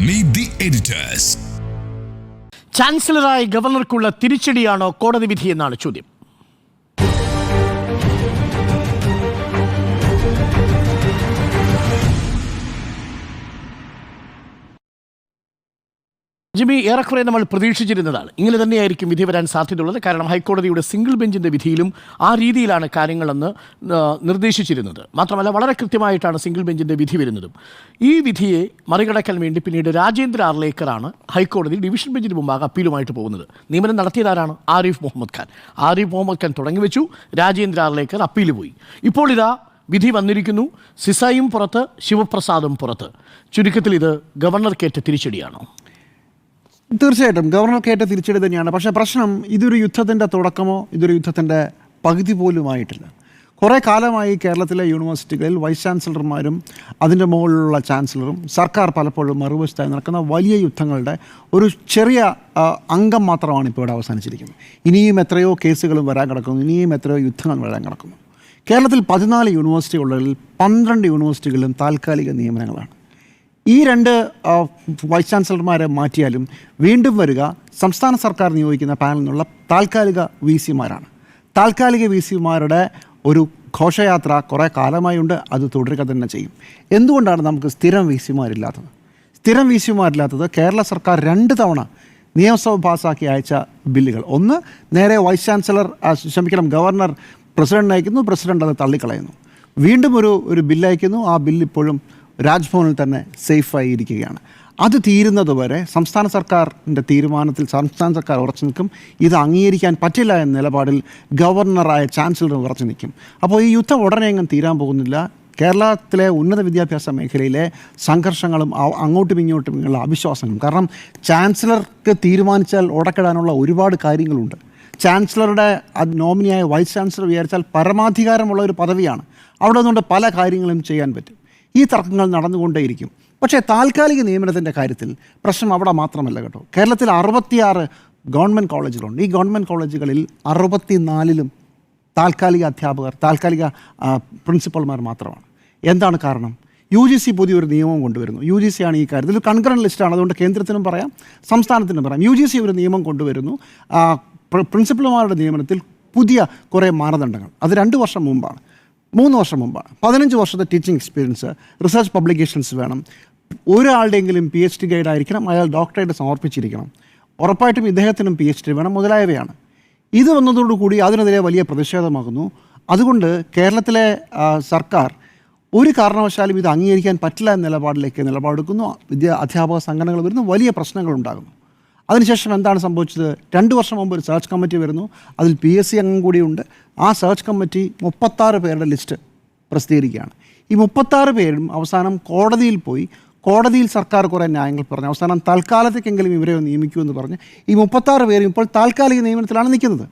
Meet the editors. ചാൻസലറായി ഗവർണർക്കുള്ള തിരിച്ചടിയാണോ കോടതി വിധി എന്നാണ് ചോദ്യം. ജിമ്മി, ഏറെക്കുറെ നമ്മൾ പ്രതീക്ഷിച്ചിരുന്നതാണ്. ഇങ്ങനെ തന്നെയായിരിക്കും വിധി വരാൻ സാധ്യതയുള്ളത്. കാരണം ഹൈക്കോടതിയുടെ സിംഗിൾ ബെഞ്ചിൻ്റെ വിധിയിലും ആ രീതിയിലാണ് കാര്യങ്ങളെന്ന് നിർദ്ദേശിച്ചിരുന്നത്. മാത്രമല്ല, വളരെ കൃത്യമായിട്ടാണ് സിംഗിൾ ബെഞ്ചിൻ്റെ വിധി വരുന്നതും. ഈ വിധിയെ മറികടക്കാൻ വേണ്ടി പിന്നീട് രാജേന്ദ്ര ആർലേക്കറാണ് ഹൈക്കോടതി ഡിവിഷൻ ബെഞ്ചിന് മുമ്പാകെ അപ്പീലുമായിട്ട് പോകുന്നത്. നിയമനം നടത്തിയതാരാണ്? ആരിഫ് മുഹമ്മദ് ഖാൻ. ആരിഫ് മുഹമ്മദ് ഖാൻ തുടങ്ങിവെച്ചു, രാജേന്ദ്ര ആർലേക്കർ അപ്പീൽ പോയി. ഇപ്പോൾ ഇതാ വിധി വന്നിരിക്കുന്നു. സിസായും പുറത്ത്, ശിവപ്രസാദും പുറത്ത്. ചുരുക്കത്തിൽ ഇത് ഗവർണർക്കേറ്റ തിരിച്ചടിയാണോ? തീർച്ചയായിട്ടും ഗവർണർക്കേറ്റ തിരിച്ചടി തന്നെയാണ്. പക്ഷേ പ്രശ്നം, ഇതൊരു യുദ്ധത്തിൻ്റെ തുടക്കമോ ഇതൊരു യുദ്ധത്തിൻ്റെ പകുതി പോലുമായിട്ടില്ല. കുറേ കാലമായി കേരളത്തിലെ യൂണിവേഴ്സിറ്റികളിൽ വൈസ് ചാൻസലർമാരും അതിൻ്റെ മുകളിലുള്ള ചാൻസലറും സർക്കാർ പലപ്പോഴും മറുവശത്തായി നടക്കുന്ന വലിയ യുദ്ധങ്ങളുടെ ഒരു ചെറിയ അംഗം മാത്രമാണ് ഇപ്പോൾ ഇവിടെ അവസാനിച്ചിരിക്കുന്നത്. ഇനിയും എത്രയോ കേസുകളും വരാൻ കിടക്കുന്നു, ഇനിയും എത്രയോ യുദ്ധങ്ങൾ വരാൻ കിടക്കുന്നു. കേരളത്തിൽ 14 യൂണിവേഴ്സിറ്റികളിൽ 12 യൂണിവേഴ്സിറ്റികളിലും താൽക്കാലിക നിയമനങ്ങളാണ്. ഈ 2 വൈസ് ചാൻസലർമാരെ മാറ്റിയാലും വീണ്ടും വരിക സംസ്ഥാന സർക്കാർ നിയോഗിക്കുന്ന പാനലിൽ നിന്നുള്ള താൽക്കാലിക വി സിമാരാണ്. താൽക്കാലിക വി സിമാരുടെ ഒരു ഘോഷയാത്ര കുറേ കാലമായുണ്ട്. അത് തുടരുക തന്നെ ചെയ്യും. എന്തുകൊണ്ടാണ് നമുക്ക് സ്ഥിരം വി സിമാരില്ലാത്തത്? സ്ഥിരം വി സിമാരില്ലാത്തത് കേരള സർക്കാർ 2 തവണ നിയമസഭ പാസ്സാക്കി അയച്ച ബില്ലുകൾ. ഒന്ന്, നേരെ വൈസ് ചാൻസലർ ഗവർണർ പ്രസിഡന്റ് അയക്കുന്നു, പ്രസിഡന്റ് അത് തള്ളിക്കളയുന്നു. വീണ്ടും ഒരു ബില്ല് അയക്കുന്നു. ആ ബില്ല് ഇപ്പോഴും രാജ്ഭവനിൽ തന്നെ സേഫായി ഇരിക്കുകയാണ്. അത് തീരുന്നതുവരെ സംസ്ഥാന സർക്കാരിൻ്റെ തീരുമാനത്തിൽ സംസ്ഥാന സർക്കാർ ഉറച്ചു നിൽക്കും. ഇത് അംഗീകരിക്കാൻ പറ്റില്ല എന്ന നിലപാടിൽ ഗവർണറായ ചാൻസലർ ഉറച്ചു നിൽക്കും. അപ്പോൾ ഈ യുദ്ധം ഉടനെ എങ്ങും തീരാൻ പോകുന്നില്ല. കേരളത്തിലെ ഉന്നത വിദ്യാഭ്യാസ മേഖലയിലെ സംഘർഷങ്ങളും അങ്ങോട്ടും ഇങ്ങോട്ടുമുള്ള അവിശ്വാസങ്ങളും. കാരണം ചാൻസലർക്ക് തീരുമാനിച്ചാൽ ഉടക്കിടാനുള്ള ഒരുപാട് കാര്യങ്ങളുണ്ട്. ചാൻസലറുടെ നോമിനിയായ വൈസ് ചാൻസലർ വിചാരിച്ചാൽ പരമാധികാരമുള്ള ഒരു പദവിയാണ്. അവിടെ നിന്നുകൊണ്ട് പല കാര്യങ്ങളും ചെയ്യാൻ പറ്റും. ഈ തർക്കങ്ങൾ നടന്നുകൊണ്ടേയിരിക്കും. പക്ഷേ താൽക്കാലിക നിയമനത്തിൻ്റെ കാര്യത്തിൽ പ്രശ്നം അവിടെ മാത്രമല്ല കേട്ടോ. കേരളത്തിൽ 66 ഗവൺമെൻറ് കോളേജുകളുണ്ട്. ഈ ഗവൺമെൻറ് കോളേജുകളിൽ 64ലും താൽക്കാലിക പ്രിൻസിപ്പൽമാർ മാത്രമാണ്. എന്താണ് കാരണം? UGC പുതിയൊരു നിയമം കൊണ്ടുവരുന്നു. UGC ആണ് ഈ കാര്യത്തിൽ ഒരു കൺകറൻറ്റ് ലിസ്റ്റാണ്. അതുകൊണ്ട് കേന്ദ്രത്തിനും പറയാം, സംസ്ഥാനത്തിനും പറയാം. UGC ഒരു നിയമം കൊണ്ടുവരുന്നു. പ്രിൻസിപ്പൽമാരുടെ നിയമനത്തിൽ പുതിയ കുറേ മാനദണ്ഡങ്ങൾ. അത് 2 വർഷം മുമ്പാണ്, 3 വർഷം മുമ്പാണ്. 15 വർഷത്തെ ടീച്ചിങ് എക്സ്പീരിയൻസ്, റിസർച്ച് പബ്ലിക്കേഷൻസ് വേണം. ഒരാളുടെയെങ്കിലും PhD ഗൈഡ് ആയിരിക്കണം, അയാൾ ഡോക്ടറേറ്റ് സമർപ്പിച്ചിരിക്കണം, ഉറപ്പായിട്ടും ഇദ്ദേഹത്തിനും PhD വേണം, മുതലായവയാണ്. ഇത് വന്നതോടുകൂടി അതിനെതിരെ വലിയ പ്രതിഷേധമാകുന്നു. അതുകൊണ്ട് കേരളത്തിലെ സർക്കാർ ഒരു കാരണവശാലും ഇത് അംഗീകരിക്കാൻ പറ്റില്ല എന്ന നിലപാടെടുക്കുന്നു. അധ്യാപക സംഘടനകൾ വരുന്നു, വലിയ പ്രശ്നങ്ങളുണ്ടാകുന്നു. അതിനുശേഷം എന്താണ് സംഭവിച്ചത്? 2 വർഷം മുമ്പ് ഒരു സെർച്ച് കമ്മിറ്റി വരുന്നു. അതിൽ PSC അംഗം കൂടിയുണ്ട്. ആ സെർച്ച് കമ്മിറ്റി 36 പേരുടെ ലിസ്റ്റ് പ്രസിദ്ധീകരിക്കുകയാണ്. ഈ 36 പേരും അവസാനം കോടതിയിൽ പോയി. കോടതിയിൽ സർക്കാർ കുറേ ന്യായങ്ങൾ പറഞ്ഞു. അവസാനം തൽക്കാലത്തേക്കെങ്കിലും ഇവരെ നിയമിക്കൂ എന്ന് പറഞ്ഞ് ഈ 36 പേരും ഇപ്പോൾ താൽക്കാലിക നിയമനത്തിലാണ് നിൽക്കുന്നത്.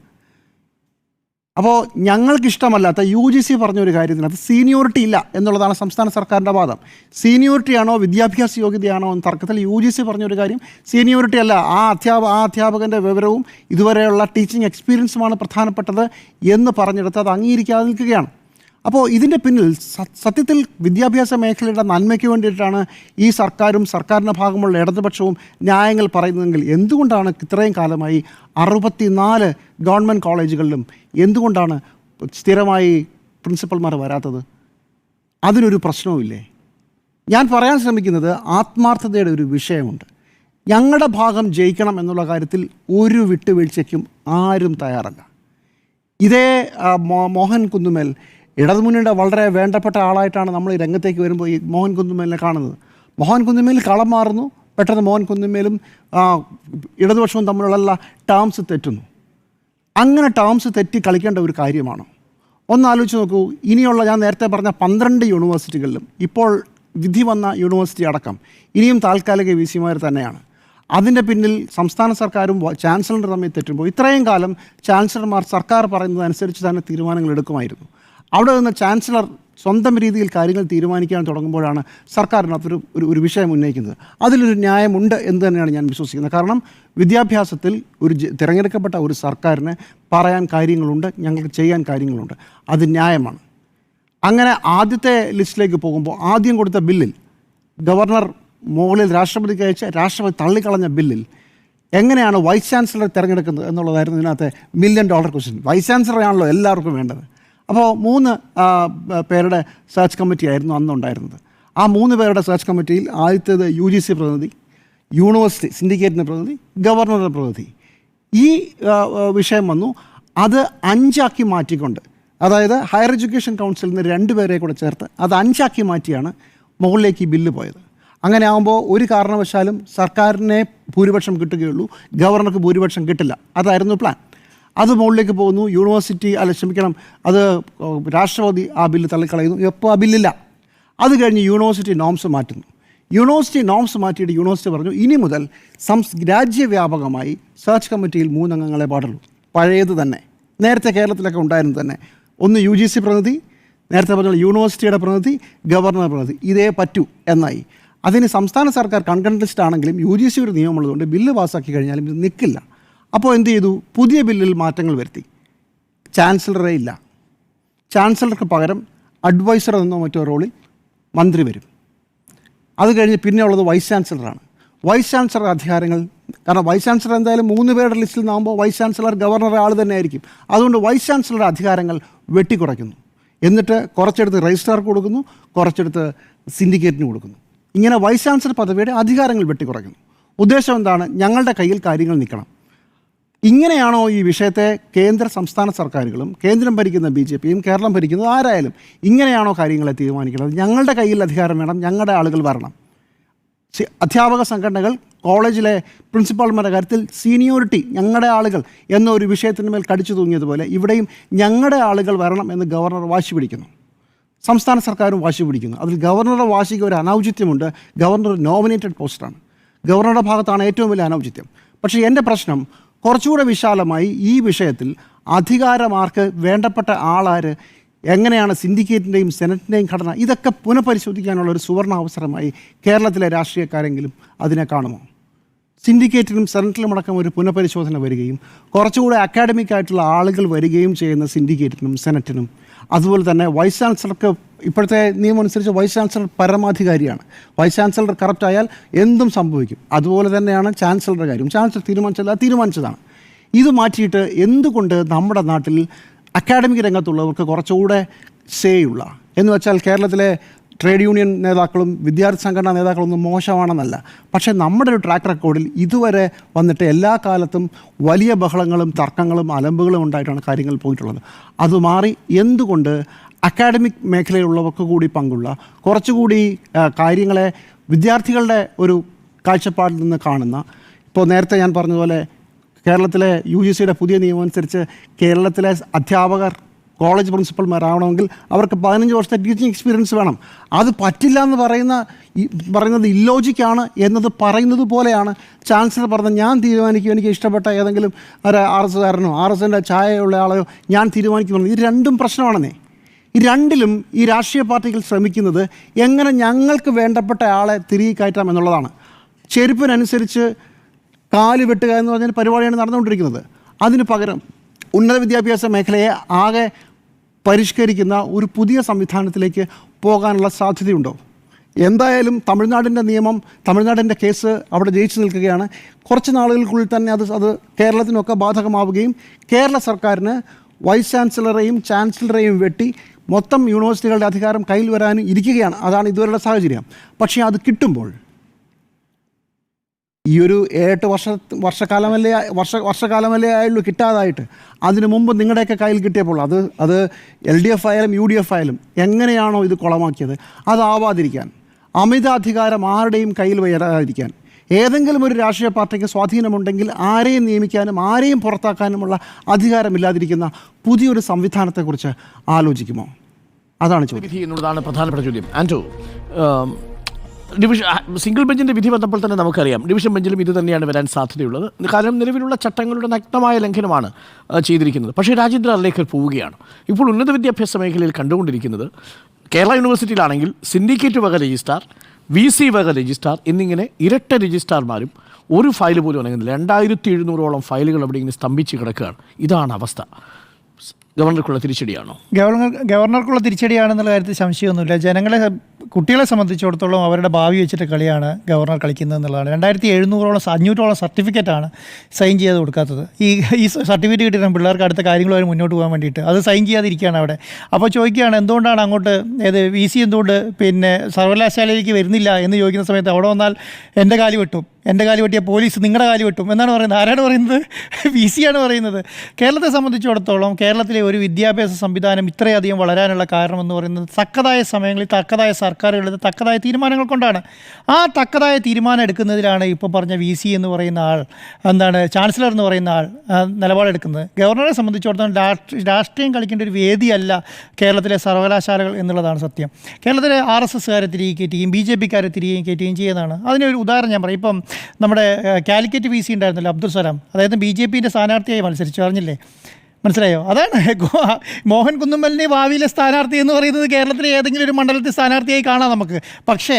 അപ്പോൾ ഞങ്ങൾക്കിഷ്ടമല്ലാത്ത UGC പറഞ്ഞൊരു കാര്യത്തിനകത്ത് സീനിയോറിറ്റി ഇല്ല എന്നുള്ളതാണ് സംസ്ഥാന സർക്കാരിൻ്റെ വാദം. സീനിയോറിറ്റിയാണോ വിദ്യാഭ്യാസ യോഗ്യതയാണോ എന്ന തർക്കത്തിൽ UGC പറഞ്ഞൊരു കാര്യം സീനിയോറിറ്റി അല്ല, ആ അധ്യാപകൻ്റെ വിവരവും ഇതുവരെയുള്ള ടീച്ചിങ് എക്സ്പീരിയൻസുമാണ് പ്രധാനപ്പെട്ടത് എന്ന് പറഞ്ഞെടുത്ത് അത് അംഗീകരിക്കാതെ നിൽക്കുകയാണ്. അപ്പോൾ ഇതിൻ്റെ പിന്നിൽ സത്യത്തിൽ വിദ്യാഭ്യാസ മേഖലയുടെ നന്മയ്ക്ക് വേണ്ടിയിട്ടാണ് ഈ സർക്കാരും സർക്കാരിൻ്റെ ഭാഗമുള്ള ഇടതുപക്ഷവും ന്യായങ്ങൾ പറയുന്നതെങ്കിൽ എന്തുകൊണ്ടാണ് ഇത്രയും കാലമായി 64 ഗവൺമെൻറ് കോളേജുകളിലും എന്തുകൊണ്ടാണ് സ്ഥിരമായി പ്രിൻസിപ്പൽമാർ വരാത്തത്? അതിനൊരു പ്രശ്നവുമില്ലേ? ഞാൻ പറയാൻ ശ്രമിക്കുന്നത് ആത്മാർത്ഥതയുടെ ഒരു വിഷയമുണ്ട്. ഞങ്ങളുടെ ഭാഗം ജയിക്കണം എന്നുള്ള കാര്യത്തിൽ ഒരു വിട്ടുവീഴ്ചയ്ക്കും ആരും തയ്യാറല്ല. ഇതേ മോഹൻ കുന്നുമേൽ ഇടതുമുന്നണിയുടെ വളരെ വേണ്ടപ്പെട്ട ആളായിട്ടാണ് നമ്മൾ ഈ രംഗത്തേക്ക് വരുമ്പോൾ ഈ മോഹൻ കുന്നുമേലിനെ കാണുന്നത്. മോഹൻ കുന്നുമേൽ കളം മാറുന്നു. പെട്ടെന്ന് മോഹൻ കുന്നുമേലും ഇടതുപക്ഷവും തമ്മിലുള്ള ടേംസ് തെറ്റുന്നു. അങ്ങനെ ടേംസ് തെറ്റി കളിക്കേണ്ട ഒരു കാര്യമാണോ? ഒന്ന് ആലോചിച്ച് നോക്കൂ. ഇനിയുള്ള ഞാൻ നേരത്തെ പറഞ്ഞ 12 യൂണിവേഴ്സിറ്റികളിലും ഇപ്പോൾ വിധി വന്ന യൂണിവേഴ്സിറ്റി അടക്കം ഇനിയും താൽക്കാലിക വി സിമാർ തന്നെയാണ്. അതിൻ്റെ പിന്നിൽ സംസ്ഥാന സർക്കാരും ചാൻസലറും തമ്മിൽ തെറ്റുമ്പോൾ ഇത്രയും കാലം ചാൻസലർമാർ സർക്കാർ പറയുന്നതനുസരിച്ച് തന്നെ തീരുമാനങ്ങൾ എടുക്കുമായിരുന്നു. അവിടെ നിന്ന് ചാൻസലർ സ്വന്തം രീതിയിൽ കാര്യങ്ങൾ തീരുമാനിക്കാൻ തുടങ്ങുമ്പോഴാണ് സർക്കാരിനകത്തൊരു ഒരു വിഷയം ഉന്നയിക്കുന്നത്. അതിലൊരു ന്യായമുണ്ട് എന്ന് തന്നെയാണ് ഞാൻ വിശ്വസിക്കുന്നത്. കാരണം വിദ്യാഭ്യാസത്തിൽ തിരഞ്ഞെടുക്കപ്പെട്ട ഒരു സർക്കാരിന് പറയാൻ കാര്യങ്ങളുണ്ട്, ഞങ്ങൾക്ക് ചെയ്യാൻ കാര്യങ്ങളുണ്ട്. അത് ന്യായമാണ്. അങ്ങനെ ആദ്യത്തെ ലിസ്റ്റിലേക്ക് പോകുമ്പോൾ ആദ്യം കൊടുത്ത ബില്ലിൽ ഗവർണർ മുകളിൽ രാഷ്ട്രപതിക്ക് അയച്ച രാഷ്ട്രപതി തള്ളിക്കളഞ്ഞ ബില്ലിൽ എങ്ങനെയാണ് വൈസ് ചാൻസലർ തിരഞ്ഞെടുക്കുന്നത് എന്നുള്ളതായിരുന്നു ഇതിനകത്തെ $1 മില്യൺ ക്വസ്റ്റ്യൻ. വൈസ് ചാൻസലറാണല്ലോ എല്ലാവർക്കും വേണ്ടത്. അപ്പോൾ 3 പേരുടെ സെർച്ച് കമ്മിറ്റി ആയിരുന്നു അന്നുണ്ടായിരുന്നത്. ആ 3 പേരുടെ സെർച്ച് കമ്മിറ്റിയിൽ ആദ്യത്തേത് UGC പ്രതിനിധി, യൂണിവേഴ്സിറ്റി സിൻഡിക്കേറ്റിൻ്റെ പ്രതിനിധി, ഗവർണറുടെ പ്രതിനിധി. ഈ വിഷയം വന്നു. അത് 5 ആക്കി മാറ്റിക്കൊണ്ട്, അതായത് ഹയർ എഡ്യൂക്കേഷൻ കൗൺസിലിൽ നിന്ന് 2 പേരെ കൂടെ ചേർത്ത് അത് 5 ആക്കി മാറ്റിയാണ് മുകളിലേക്ക് ഈ ബില്ല് പോയത്. അങ്ങനെ ആകുമ്പോൾ ഒരു കാരണവശാലും സർക്കാരിനെ ഭൂരിപക്ഷം കിട്ടുകയുള്ളൂ, ഗവർണർക്ക് ഭൂരിപക്ഷം കിട്ടില്ല. അതായിരുന്നു പ്ലാൻ. അത് മുകളിലേക്ക് പോകുന്നു. യൂണിവേഴ്സിറ്റി അത് രാഷ്ട്രപതി ആ ബില്ല് തള്ളിക്കളയുന്നു. എപ്പോൾ ആ ബില്ലില്ല. അത് കഴിഞ്ഞ് യൂണിവേഴ്സിറ്റി നോംസ് മാറ്റുന്നു. യൂണിവേഴ്സിറ്റി നോംസ് മാറ്റിയിട്ട് യൂണിവേഴ്സിറ്റി പറഞ്ഞു ഇനി മുതൽ രാജ്യവ്യാപകമായി സെർച്ച് കമ്മിറ്റിയിൽ 3 അംഗങ്ങളെ പാടുള്ളൂ. പഴയത് തന്നെ, നേരത്തെ കേരളത്തിലൊക്കെ ഉണ്ടായിരുന്നു തന്നെ. ഒന്ന് UGC പ്രതിനിധി, നേരത്തെ പറഞ്ഞ യൂണിവേഴ്സിറ്റിയുടെ പ്രതിനിധി, ഗവർണർ പ്രതിനിധി, ഇതേ പറ്റൂ എന്നായി. അതിന് സംസ്ഥാന സർക്കാർ കൺകറന്റ് ലിസ്റ്റ് ആണെങ്കിലും UGC ഒരു നിയമമുള്ളതുകൊണ്ട് ബില്ല് പാസ്സാക്കി കഴിഞ്ഞാലും ഇത് നിൽക്കില്ല. അപ്പോൾ എന്ത് ചെയ്തു? പുതിയ ബില്ലിൽ മാറ്റങ്ങൾ വരുത്തി. ചാൻസലറെ ഇല്ല. ചാൻസലർക്ക് പകരം അഡ്വൈസർ എന്നോ മറ്റോ റോളിൽ മന്ത്രി വരും. അത് കഴിഞ്ഞ് പിന്നെ ഉള്ളത് വൈസ് ചാൻസലറാണ്. വൈസ് ചാൻസലർ അധികാരങ്ങൾ, കാരണം വൈസ് ചാൻസലർ എന്തായാലും 3 പേരുടെ ലിസ്റ്റിൽ നിന്നാകുമ്പോൾ വൈസ് ചാൻസലർ ഗവർണറുടെ ആൾ തന്നെ ആയിരിക്കും. അതുകൊണ്ട് വൈസ് ചാൻസലറുടെ അധികാരങ്ങൾ വെട്ടിക്കുറയ്ക്കുന്നു. എന്നിട്ട് കുറച്ചെടുത്ത് രജിസ്ട്രാർക്ക് കൊടുക്കുന്നു, കുറച്ചെടുത്ത് സിൻഡിക്കേറ്റിന് കൊടുക്കുന്നു. ഇങ്ങനെ വൈസ് ചാൻസലർ പദവിയുടെ അധികാരങ്ങൾ വെട്ടിക്കുറയ്ക്കുന്നു. ഉദ്ദേശം എന്താണ്? ഞങ്ങളുടെ കയ്യിൽ കാര്യങ്ങൾ നിൽക്കണം. ഇങ്ങനെയാണോ ഈ വിഷയത്തെ കേന്ദ്ര സംസ്ഥാന സർക്കാരുകളും കേന്ദ്രം ഭരിക്കുന്ന BJPയും കേരളം ഭരിക്കുന്നത് ആരായാലും ഇങ്ങനെയാണോ കാര്യങ്ങളെ തീരുമാനിക്കുന്നത്? ഞങ്ങളുടെ കയ്യിൽ അധികാരം വേണം, ഞങ്ങളുടെ ആളുകൾ വരണം. അധ്യാപക സംഘടനകൾ കോളേജിലെ പ്രിൻസിപ്പാൾമാരുടെ കാര്യത്തിൽ സീനിയോറിറ്റി, ഞങ്ങളുടെ ആളുകൾ എന്നൊരു വിഷയത്തിന് മേൽ കടിച്ചു തൂങ്ങിയതുപോലെ ഇവിടെയും ഞങ്ങളുടെ ആളുകൾ വരണം എന്ന് ഗവർണർ വാശി പിടിക്കുന്നു. സംസ്ഥാന സർക്കാരും വാശി പിടിക്കുന്നു. അതിൽ ഗവർണറുടെ വാശിക്ക് ഒരു അനൗചിത്യമുണ്ട്. ഗവർണർ നോമിനേറ്റഡ് പോസ്റ്റാണ്. ഗവർണറുടെ ഭാഗത്താണ് ഏറ്റവും വലിയ അനൗചിത്യം. പക്ഷേ എൻ്റെ പ്രശ്നം കുറച്ചുകൂടെ വിശാലമായി ഈ വിഷയത്തിൽ അധികാരമാർക്ക്, വേണ്ടപ്പെട്ട ആളാര്, എങ്ങനെയാണ് സിൻഡിക്കേറ്റിൻ്റെയും സെനറ്റിൻ്റെയും ഘടന, ഇതൊക്കെ പുനഃപരിശോധിക്കാനുള്ള ഒരു സുവർണ അവസരമായി കേരളത്തിലെ രാഷ്ട്രീയക്കാരെങ്കിലും അതിനെ കാണുമോ? സിൻഡിക്കേറ്റിലും സെനറ്റിലും അടക്കം ഒരു പുനഃപരിശോധന വരികയും കുറച്ചുകൂടെ അക്കാഡമിക് ആയിട്ടുള്ള ആളുകൾ വരികയും ചെയ്യുന്ന സിൻഡിക്കേറ്റിനും സെനറ്റിനും, അതുപോലെ തന്നെ വൈസ് ചാൻസലർക്ക് ഇപ്പോഴത്തെ നിയമം അനുസരിച്ച് വൈസ് ചാൻസലർ പരമാധികാരിയാണ്. വൈസ് ചാൻസലർ കറപ്റ്റ് ആയാൽ എന്തും സംഭവിക്കും. അതുപോലെ തന്നെയാണ് ചാൻസലറുടെ കാര്യം. ചാൻസലർ തീരുമാനിച്ചതാണ്. ഇത് മാറ്റിയിട്ട് എന്തുകൊണ്ട് നമ്മുടെ നാട്ടിൽ അക്കാഡമിക് രംഗത്തുള്ളവർക്ക് കുറച്ചുകൂടെ സേയുള്ള, എന്ന് വെച്ചാൽ കേരളത്തിലെ ട്രേഡ് യൂണിയൻ നേതാക്കളും വിദ്യാർത്ഥി സംഘടനാ നേതാക്കളൊന്നും മോശമാണെന്നല്ല, പക്ഷേ നമ്മുടെ ഒരു ട്രാക്ക് റെക്കോർഡിൽ ഇതുവരെ വന്നിട്ട് എല്ലാ കാലത്തും വലിയ ബഹളങ്ങളും തർക്കങ്ങളും അലമ്പുകളും ഉണ്ടായിട്ടാണ് കാര്യങ്ങൾ പോയിട്ടുള്ളത്. അത് മാറി എന്തുകൊണ്ട് അക്കാഡമിക് മേഖലയിലുള്ളവർക്ക് കൂടി പങ്കുള്ള, കുറച്ചുകൂടി കാര്യങ്ങളെ വിദ്യാർത്ഥികളുടെ ഒരു കാഴ്ചപ്പാടിൽ നിന്ന് കാണുന്ന, ഇപ്പോൾ നേരത്തെ ഞാൻ പറഞ്ഞതുപോലെ കേരളത്തിലെ UGCയുടെ പുതിയ നിയമം അനുസരിച്ച് കേരളത്തിലെ അധ്യാപകർ കോളേജ് പ്രിൻസിപ്പൽമാരാവണമെങ്കിൽ അവർക്ക് 15 വർഷത്തെ ടീച്ചിങ് എക്സ്പീരിയൻസ് വേണം. അത് പറ്റില്ല എന്ന് പറയുന്നത് ഇല്ലോജിക്കാണ് എന്നത് പറയുന്നത് പോലെയാണ് ചാൻസലർ പറഞ്ഞത്. ഞാൻ തീരുമാനിക്കും, എനിക്ക് ഇഷ്ടപ്പെട്ട ഏതെങ്കിലും ഒരു RSകാരനോ RSൻ്റെ ചായയുള്ള ആളെയോ ഞാൻ തീരുമാനിക്കുന്നു. ഇത് രണ്ടും പ്രശ്നമാണെന്നേ. ഈ രണ്ടിലും ഈ രാഷ്ട്രീയ പാർട്ടികൾ ശ്രമിക്കുന്നത് എങ്ങനെ ഞങ്ങൾക്ക് വേണ്ടപ്പെട്ട ആളെ തിരികെ കയറ്റാം എന്നുള്ളതാണ്. ചെരുപ്പിനനുസരിച്ച് കാല് വെട്ടുക എന്ന് പറഞ്ഞ പരിപാടിയാണ് നടന്നുകൊണ്ടിരിക്കുന്നത്. അതിന് പകരം ഉന്നത വിദ്യാഭ്യാസ മേഖലയെ ആകെ പരിഷ്കരിക്കുന്ന ഒരു പുതിയ സംവിധാനത്തിലേക്ക് പോകാനുള്ള സാധ്യതയുണ്ടോ? എന്തായാലും തമിഴ്നാടിൻ്റെ കേസ് അവിടെ ജയിച്ചു നിൽക്കുകയാണ്. കുറച്ച് നാളുകൾക്കുള്ളിൽ തന്നെ അത് കേരളത്തിനൊക്കെ ബാധകമാവുകയും കേരള സർക്കാരിന് വൈസ് ചാൻസലറെയും ചാൻസലറെയും വെട്ടി മൊത്തം യൂണിവേഴ്സിറ്റികളുടെ അധികാരം കയ്യിൽ വരാനും ഇരിക്കുകയാണ്. അതാണ് ഇതുവരെയുള്ള സാഹചര്യം. പക്ഷേ അത് കിട്ടുമ്പോൾ ഈ ഒരു 8 വർഷക്കാലമല്ലേ ആയുള്ളൂ കിട്ടാതായിട്ട്. അതിനു മുമ്പ് നിങ്ങളുടെയൊക്കെ കയ്യിൽ കിട്ടിയപ്പോൾ അത് LDF ആയാലും UDF ആയാലും എങ്ങനെയാണോ ഇത് കുളമാക്കിയത്, അതാവാതിരിക്കാൻ, അമിതാധികാരം ആരുടെയും കയ്യിൽ വരാതിരിക്കാൻ, ഏതെങ്കിലും ഒരു രാഷ്ട്രീയ പാർട്ടിക്ക് സ്വാധീനമുണ്ടെങ്കിൽ ആരെയും നിയമിക്കാനും ആരെയും പുറത്താക്കാനുമുള്ള അധികാരമില്ലാതിരിക്കുന്ന പുതിയൊരു സംവിധാനത്തെക്കുറിച്ച് ആലോചിക്കുമോ? അതാണ് ചോദ്യം. എന്നുള്ളതാണ് പ്രധാനപ്പെട്ട ചോദ്യം. ആൻഡ്രൂ, സിംഗിൾ ബെഞ്ചിൻ്റെ വിധി വന്നപ്പോൾ തന്നെ നമുക്കറിയാം ഡിവിഷൻ ബെഞ്ചിലും ഇത് തന്നെയാണ് വരാൻ സാധ്യതയുള്ളത്. കാരണം നിലവിലുള്ള ചട്ടങ്ങളുടെ നഗ്നമായ ലംഘനമാണ് ചെയ്തിരിക്കുന്നത്. പക്ഷേ രാജ്യാന്തര അതിലേക്ക് പോവുകയാണ്. ഇപ്പോൾ ഉന്നത വിദ്യാഭ്യാസ മേഖലയിൽ കണ്ടുകൊണ്ടിരിക്കുന്നത് കേരള യൂണിവേഴ്സിറ്റിയിലാണെങ്കിൽ സിൻഡിക്കേറ്റ് വക രജിസ്ട്രാർ, VC വക രജിസ്ട്രാർ എന്നിങ്ങനെ ഇരട്ട രജിസ്ട്രാർമാരും ഒരു ഫയൽ പോലും അനങ്ങുന്നില്ല. 2700ഓളം ഫയലുകൾ അവിടെ ഇങ്ങനെ സ്തംഭിച്ച് കിടക്കുകയാണ്. ഇതാണ് അവസ്ഥ. ഗവർണർക്കുള്ള തിരിച്ചടിയാണോ? ഗവർണർക്കുള്ള തിരിച്ചടിയാണെന്നുള്ള കാര്യത്തിൽ സംശയമൊന്നുമില്ല. ജനങ്ങളെ കുട്ടികളെ സംബന്ധിച്ചിടത്തോളം അവരുടെ ഭാവി വെച്ചിട്ട് കളിയാണ് ഗവർണർ കളിക്കുന്നത് എന്നുള്ളതാണ്. 2700-500 സർട്ടിഫിക്കറ്റാണ് സൈൻ ചെയ്ത് കൊടുക്കാത്തത്. ഈ സർട്ടിഫിക്കറ്റ് കിട്ടിയിട്ട് പിള്ളേർക്ക് അടുത്ത കാര്യങ്ങളുമായി മുന്നോട്ട് പോകാൻ വേണ്ടിയിട്ട് അത് സൈൻ ചെയ്യാതിരിക്കുകയാണ് അവിടെ. അപ്പോൾ ചോദിക്കുകയാണ് എന്തുകൊണ്ടാണ് അങ്ങോട്ട് VC എന്തുകൊണ്ട് പിന്നെ സർവകലാശാലയിലേക്ക് വരുന്നില്ല എന്ന് ചോദിക്കുന്ന സമയത്ത് അവിടെ വന്നാൽ എൻ്റെ കാല് വെട്ടും, എൻ്റെ കാല് വെട്ടിയ പോലീസ് നിങ്ങളുടെ കാല് വെട്ടും എന്നാണ് പറയുന്നത്. ആരാണ് പറയുന്നത്? VC ആണ് പറയുന്നത്. കേരളത്തെ സംബന്ധിച്ചിടത്തോളം കേരളത്തിലെ ഒരു വിദ്യാഭ്യാസ സംവിധാനം ഇത്രയധികം വളരാനുള്ള കാരണമെന്ന് പറയുന്നത് തക്കതായ സമയങ്ങളിൽ തക്കതായ സർക്കാരുകളുടെ തക്കതായ തീരുമാനങ്ങൾ കൊണ്ടാണ്. ആ തക്കതായ തീരുമാനം എടുക്കുന്നതിലാണ് ഇപ്പോൾ പറഞ്ഞ VC എന്ന് പറയുന്ന ആൾ, ചാൻസലർ എന്ന് പറയുന്ന ആൾ നിലപാടെടുക്കുന്നത്. ഗവർണറെ സംബന്ധിച്ചിടത്തോളം രാഷ്ട്രീയം കളിക്കേണ്ട ഒരു വേദിയല്ല കേരളത്തിലെ സർവകലാശാലകൾ എന്നുള്ളതാണ് സത്യം. കേരളത്തിലെ RSSകാരെ തിരികെ കയറ്റുകയും BJPക്കാരെ തിരികെ കയറ്റുകയും ചെയ്യുന്നതാണ്. അതിനൊരു ഉദാഹരണം ഞാൻ പറയും. ഇപ്പം നമ്മുടെ കാലിക്കറ്റ് VC ഉണ്ടായിരുന്നല്ലോ അബ്ദുൾ സലാം, അദ്ദേഹം BJPൻ്റെ സ്ഥാനാർത്ഥിയായി മത്സരിച്ചു, അറിഞ്ഞില്ലേ? മനസ്സിലായോ? അതാണ് മോഹൻ കുന്നുമ്മലിനെ ഭാവിയിലെ സ്ഥാനാർത്ഥി എന്ന് പറയുന്നത് കേരളത്തിലെ ഏതെങ്കിലും ഒരു മണ്ഡലത്തിൽ സ്ഥാനാർത്ഥിയായി കാണാം നമുക്ക്. പക്ഷേ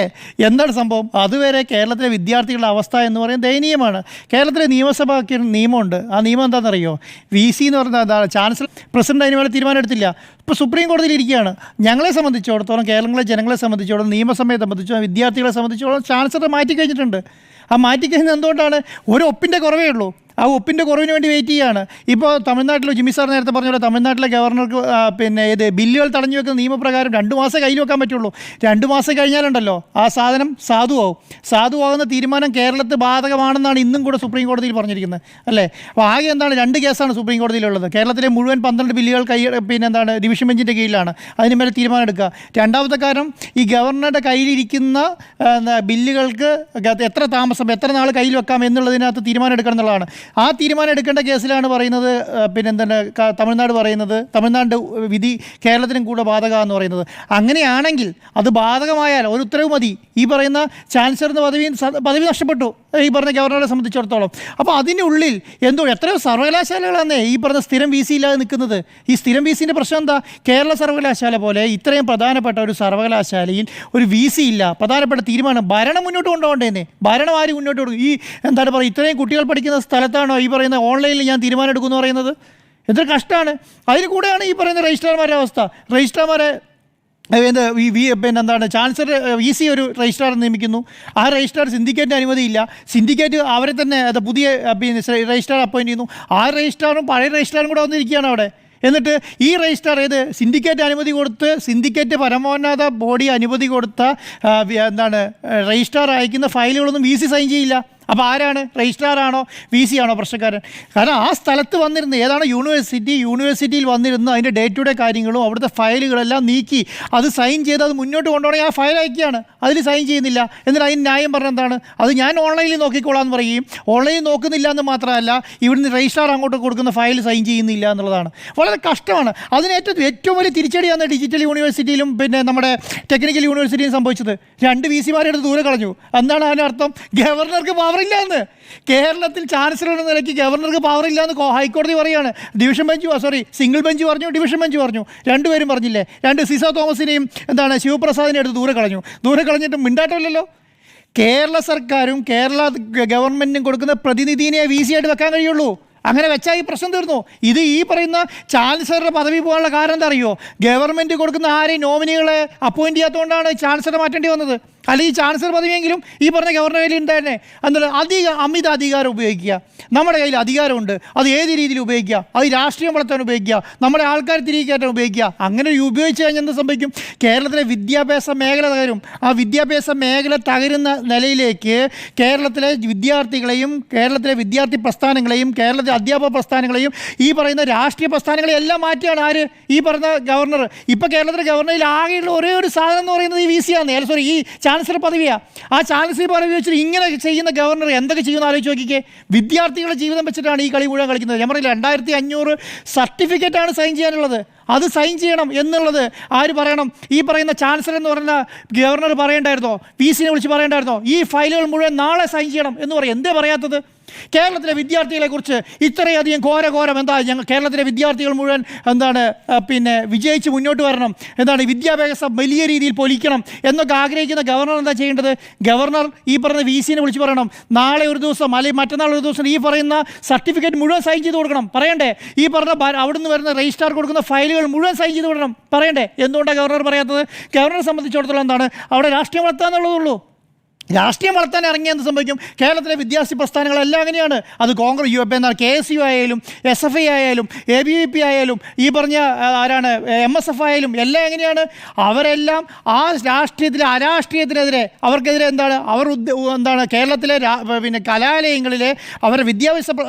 എന്താണ് സംഭവം? അതുവരെ കേരളത്തിലെ വിദ്യാർത്ഥികളുടെ അവസ്ഥ എന്ന് പറയുന്നത് ദയനീയമാണ്. കേരളത്തിലെ നിയമസഭയ്ക്ക് നിയമമുണ്ട്. ആ നിയമം എന്താണെന്നറിയോ? VC എന്ന് പറഞ്ഞാൽ എന്താണ്? ചാൻസലർ പ്രസിഡന്റ് അതിന് വേണ്ടി തീരുമാനം എടുത്തില്ല. ഇപ്പോൾ സുപ്രീം കോടതിയിൽ ഇരിക്കുകയാണ്. ഞങ്ങളെ സംബന്ധിച്ചിടത്തോളം, കേരളത്തിലെ ജനങ്ങളെ സംബന്ധിച്ചിടത്തോളം, നിയമസഭയെ സംബന്ധിച്ചിടത്തോളം, വിദ്യാർത്ഥികളെ സംബന്ധിച്ചിടത്തോളം ചാൻസലർ മാറ്റിക്കഴിഞ്ഞിട്ടുണ്ട്. ആ മാറ്റിക്കഴിഞ്ഞത് എന്തുകൊണ്ടാണ്? ഒരു ഒപ്പിൻ്റെ കുറവേ ഉള്ളൂ. ആ ഒപ്പിൻ്റെ കുറവിന് വേണ്ടി വെയിറ്റ് ചെയ്യുകയാണ്. ഇപ്പോൾ തമിഴ്നാട്ടിൽ ജിമ്മി സാർ നേരത്തെ പറഞ്ഞ പോലെ തമിഴ്നാട്ടിലെ ഗവർണർക്ക് ബില്ലുകൾ തടഞ്ഞു വെക്കുന്ന നിയമപ്രകാരം 2 മാസം കയ്യിൽ വെക്കാൻ പറ്റുള്ളൂ. 2 മാസം കഴിഞ്ഞാലുണ്ടല്ലോ ആ സാധനം സാധുവാകുന്ന തീരുമാനം കേരളത്തിൽ ബാധകമാണെന്നാണ് ഇന്നും കൂടെ സുപ്രീം കോടതിയിൽ പറഞ്ഞിരിക്കുന്നത്, അല്ലേ? അപ്പോൾ ആകെ 2 കേസാണ് സുപ്രീം കോടതിയിലുള്ളത്. കേരളത്തിലെ മുഴുവൻ 12 ബില്ലുകൾ ഡിവിഷൻ ബെഞ്ചിൻ്റെ കീഴിലാണ്. അതിന് മേലെ തീരുമാനം എടുക്കുക. രണ്ടാമത്തെ കാര്യം, ഈ ഗവർണറുടെ കയ്യിലിരിക്കുന്ന ബില്ലുകൾക്ക് എത്ര നാൾ കയ്യിൽ വെക്കാം എന്നുള്ളതിനകത്ത് തീരുമാനം എടുക്കണം എന്നുള്ളതാണ്. ആ തീരുമാനം എടുക്കേണ്ട കേസിലാണ് പറയുന്നത് തമിഴ്നാട് പറയുന്നത്, തമിഴ്നാട് വിധി കേരളത്തിനും കൂടെ ബാധക എന്ന് പറയുന്നത്. അങ്ങനെയാണെങ്കിൽ അത് ബാധകമായാൽ ഒരു ഉത്തരവ് മതി. ഈ പറയുന്ന ചാൻസലറിന് പദവി നഷ്ടപ്പെട്ടു ഈ പറഞ്ഞ ഗവർണറെ സംബന്ധിച്ചിടത്തോളം. അപ്പോൾ അതിനുള്ളിൽ എത്രയോ സർവകലാശാലകളാണ് ഈ പറഞ്ഞ സ്ഥിരം VC ഇല്ലാതെ നിൽക്കുന്നത്. ഈ സ്ഥിരം VCൻ്റെ പ്രശ്നം എന്താ? കേരള സർവകലാശാല പോലെ ഇത്രയും പ്രധാനപ്പെട്ട ഒരു സർവകലാശാലയിൽ ഒരു VC ഇല്ല. പ്രധാനപ്പെട്ട തീരുമാനം ഭരണം മുന്നോട്ട് കൊണ്ടുപോകേണ്ടതന്നെ. ഭരണം ആര് മുന്നോട്ട് കൊടുക്കും? ഈ ഇത്രയും കുട്ടികൾ പഠിക്കുന്ന സ്ഥലത്താണോ ഈ പറയുന്ന ഓൺലൈനിൽ ഞാൻ തീരുമാനം എടുക്കുമെന്ന് പറയുന്നത്? എന്തൊരു കഷ്ടമാണ്. അതിന് കൂടെയാണ് ഈ പറയുന്ന രജിസ്ട്രാർമാരുടെ അവസ്ഥ. രജിസ്ട്രാർമാരെ ചാൻസലർ VC ഒരു രജിസ്ട്രാർ നിയമിക്കുന്നു. ആ രജിസ്ട്രാർ സിൻഡിക്കേറ്റിന് അനുമതിയില്ല. സിൻഡിക്കേറ്റ് അവരെ തന്നെ പുതിയ രജിസ്ട്രാർ അപ്പോയിൻറ്റ് ചെയ്യുന്നു. ആ രജിസ്ട്രാറും പഴയ രജിസ്ട്രാറും കൂടെ വന്നിരിക്കുകയാണ് അവിടെ. എന്നിട്ട് ഈ രജിസ്ട്രാർ സിൻഡിക്കേറ്റ് അനുമതി കൊടുത്ത്, സിൻഡിക്കേറ്റ് പരമോന്നത ബോഡി അനുമതി കൊടുത്ത രജിസ്ട്രാർ അയക്കുന്ന ഫയലുകളൊന്നും VC സൈൻ ചെയ്യില്ല. അപ്പോൾ ആരാണ്? രജിസ്ട്രാറാണോ VC ആണോ പ്രശ്നക്കാരൻ? കാരണം ആ സ്ഥലത്ത് വന്നിരുന്ന് ഏതാണ് യൂണിവേഴ്സിറ്റിയിൽ വന്നിരുന്ന് അതിൻ്റെ ഡേ ടു ഡേ കാര്യങ്ങളും അവിടുത്തെ ഫയലുകളെല്ലാം നീക്കി അത് സൈൻ ചെയ്ത് അത് മുന്നോട്ട് കൊണ്ടുപോകണമെങ്കിൽ ആ ഫയൽ അയക്കുകയാണ്. അതിൽ സൈൻ ചെയ്യുന്നില്ല. എന്നിട്ട് അതിന് ന്യായം പറഞ്ഞ എന്താണ്? അത് ഞാൻ ഓൺലൈനിൽ നോക്കിക്കോളാം എന്ന് പറയുകയും ഓൺലൈനിൽ നോക്കുന്നില്ല എന്ന് മാത്രമല്ല ഇവിടുന്ന് രജിസ്ട്രാർ അങ്ങോട്ട് കൊടുക്കുന്ന ഫയൽ സൈൻ ചെയ്യുന്നില്ല എന്നുള്ളതാണ്. വളരെ കഷ്ടമാണ്. അതിന് ഏറ്റവും വലിയ തിരിച്ചടിയാണ് ഡിജിറ്റൽ യൂണിവേഴ്സിറ്റിയിലും നമ്മുടെ ടെക്നിക്കൽ യൂണിവേഴ്സിറ്റിയിലും സംഭവിച്ചത്. 2 VCമാരെ എടുത്ത് ദൂരെ കളഞ്ഞു. എന്താണ് അതിനർത്ഥം? ഗവർണർക്ക് പവറില്ലാന്ന്. കേരളത്തിൽ ചാൻസലർ എന്ന നിലയ്ക്ക് ഗവർണർക്ക് പവറില്ലാന്ന് ഹൈക്കോടതി പറയുകയാണ്. സിംഗിൾ ബെഞ്ച് പറഞ്ഞു, ഡിവിഷൻ ബെഞ്ച് പറഞ്ഞു. രണ്ടുപേരും പറഞ്ഞില്ലേ? സിസ തോമസിനെയും ശിവപ്രസാദിനെ എടുത്ത് ദൂരെ കളഞ്ഞിട്ട് മിണ്ടാട്ടമില്ലല്ലോ. കേരള സർക്കാരും കേരള ഗവൺമെൻറ്റും കൊടുക്കുന്ന പ്രതിനിധിയെ VC ആയിട്ട് വെക്കാൻ കഴിയുള്ളൂ. അങ്ങനെ വെച്ചാൽ ഈ പ്രശ്നം തീർന്നു. ഈ പറയുന്ന ചാൻസലറുടെ പദവി പോകാനുള്ള കാരണം എന്താ അറിയോ? ഗവൺമെൻറ് കൊടുക്കുന്ന ആരെയും നോമിനികളെ അപ്പോയിൻറ്റ് ചെയ്യാത്തതുകൊണ്ടാണ് ചാൻസലർ മാറ്റേണ്ടി വന്നത്. അല്ലെങ്കിൽ ഈ ചാൻസലർ പദവിയെങ്കിലും ഈ പറഞ്ഞ ഗവർണർ കയ്യിൽ ഉണ്ടായിരുന്നേ. എന്നാൽ അമിത അധികാരം ഉപയോഗിക്കുക. നമ്മുടെ കയ്യിൽ അധികാരമുണ്ട്, അത് ഏത് രീതിയിൽ ഉപയോഗിക്കുക? അത് രാഷ്ട്രീയം വളർത്താൻ ഉപയോഗിക്കുക, നമ്മുടെ ആൾക്കാർ തിരികെ കയറ്റാൻ ഉപയോഗിക്കുക. അങ്ങനെ ഉപയോഗിച്ച് കഴിഞ്ഞാൽ എന്ത് സംഭവിക്കും? കേരളത്തിലെ വിദ്യാഭ്യാസ മേഖല തകരും. ആ വിദ്യാഭ്യാസ മേഖല തകരുന്ന നിലയിലേക്ക് കേരളത്തിലെ വിദ്യാർത്ഥികളെയും കേരളത്തിലെ വിദ്യാർത്ഥി പ്രസ്ഥാനങ്ങളെയും കേരളത്തിലെ അധ്യാപക പ്രസ്ഥാനങ്ങളെയും ഈ പറയുന്ന രാഷ്ട്രീയ പ്രസ്ഥാനങ്ങളെയും എല്ലാം മാറ്റിയാണ് ആര്? ഈ പറഞ്ഞ ഗവർണർ. ഇപ്പോൾ കേരളത്തിലെ ഗവർണറിൽ ആകെയുള്ള ഒരേ ഒരു സാധനം എന്ന് പറയുന്നത് ഈ VC ആണ്. ഈ ചാൻസലർ പദവിയാണ്. ആ ചാൻസലർ പദവി വെച്ചിട്ട് ഇങ്ങനെ ചെയ്യുന്ന ഗവർണർ എന്തൊക്കെ ചെയ്യുമെന്ന് ആലോചിച്ച് നോക്കിക്കേ. വിദ്യാർത്ഥികളുടെ ജീവിതം വെച്ചിട്ടാണ് ഈ കളി മുഴുവൻ കളിക്കുന്നത്. ഞാൻ പറയില്ല, 2500 സർട്ടിഫിക്കറ്റാണ് സൈൻ ചെയ്യാനുള്ളത്. അത് സൈൻ ചെയ്യണം എന്നുള്ളത് ആര് പറയണം? ഈ പറയുന്ന ചാൻസലർ എന്ന് പറയുന്ന ഗവർണർ പറയേണ്ടായിരുന്നോ? VCനെ വിളിച്ച് പറയേണ്ടായിരുന്നോ? ഈ ഫയലുകൾ മുഴുവൻ നാളെ സൈൻ ചെയ്യണം എന്ന് പറയും. എന്തേ പറയാത്തത്? കേരളത്തിലെ വിദ്യാർത്ഥികളെക്കുറിച്ച് ഇത്രയധികം ഘോരം എന്താ കേരളത്തിലെ വിദ്യാർത്ഥികൾ മുഴുവൻ എന്താണ് വിജയിച്ച് മുന്നോട്ട് വരണം, എന്താണ് വിദ്യാഭ്യാസം വലിയ രീതിയിൽ പൊലിക്കണം എന്നൊക്കെ ആഗ്രഹിക്കുന്ന ഗവർണർ എന്താ ചെയ്യേണ്ടത്? ഗവർണർ ഈ പറഞ്ഞ VC-നെ വിളിച്ച് പറയണം, നാളെ ഒരു ദിവസം അല്ലെങ്കിൽ മറ്റന്നാൾ ഒരു ദിവസം ഈ പറയുന്ന സർട്ടിഫിക്കറ്റ് മുഴുവൻ സൈൻ ചെയ്ത് കൊടുക്കണം, പറയണ്ടേ? ഈ പറഞ്ഞ അവിടുന്ന് വരുന്ന രജിസ്ട്രാർ കൊടുക്കുന്ന ഫയലുകൾ മുഴുവൻ സൈൻ ചെയ്ത് കൊടുക്കണം, പറയണ്ടേ? എന്തുകൊണ്ടാണ് ഗവർണർ പറയാത്തത്? ഗവർണറെ സംബന്ധിച്ചിടത്തോളം എന്താണ് അവിടെ രാഷ്ട്രീയം വളർത്താന്നുള്ളതുള്ളൂ. രാഷ്ട്രീയം വളർത്താൻ ഇറങ്ങിയെന്ന് സംഭവിക്കും. കേരളത്തിലെ വിദ്യാർത്ഥി പ്രസ്ഥാനങ്ങളെല്ലാം അങ്ങനെയാണ്. അത് കോൺഗ്രസ് KSU ആയാലും SFI ആയാലും ABVP ആയാലും ഈ പറഞ്ഞ MSF ആയാലും എല്ലാം എങ്ങനെയാണ്? അവരെല്ലാം ആ രാഷ്ട്രീയത്തിലെ അരാഷ്ട്രീയത്തിനെതിരെ അവർക്കെതിരെ എന്താണ് കേരളത്തിലെ കലാലയങ്ങളിലെ അവരുടെ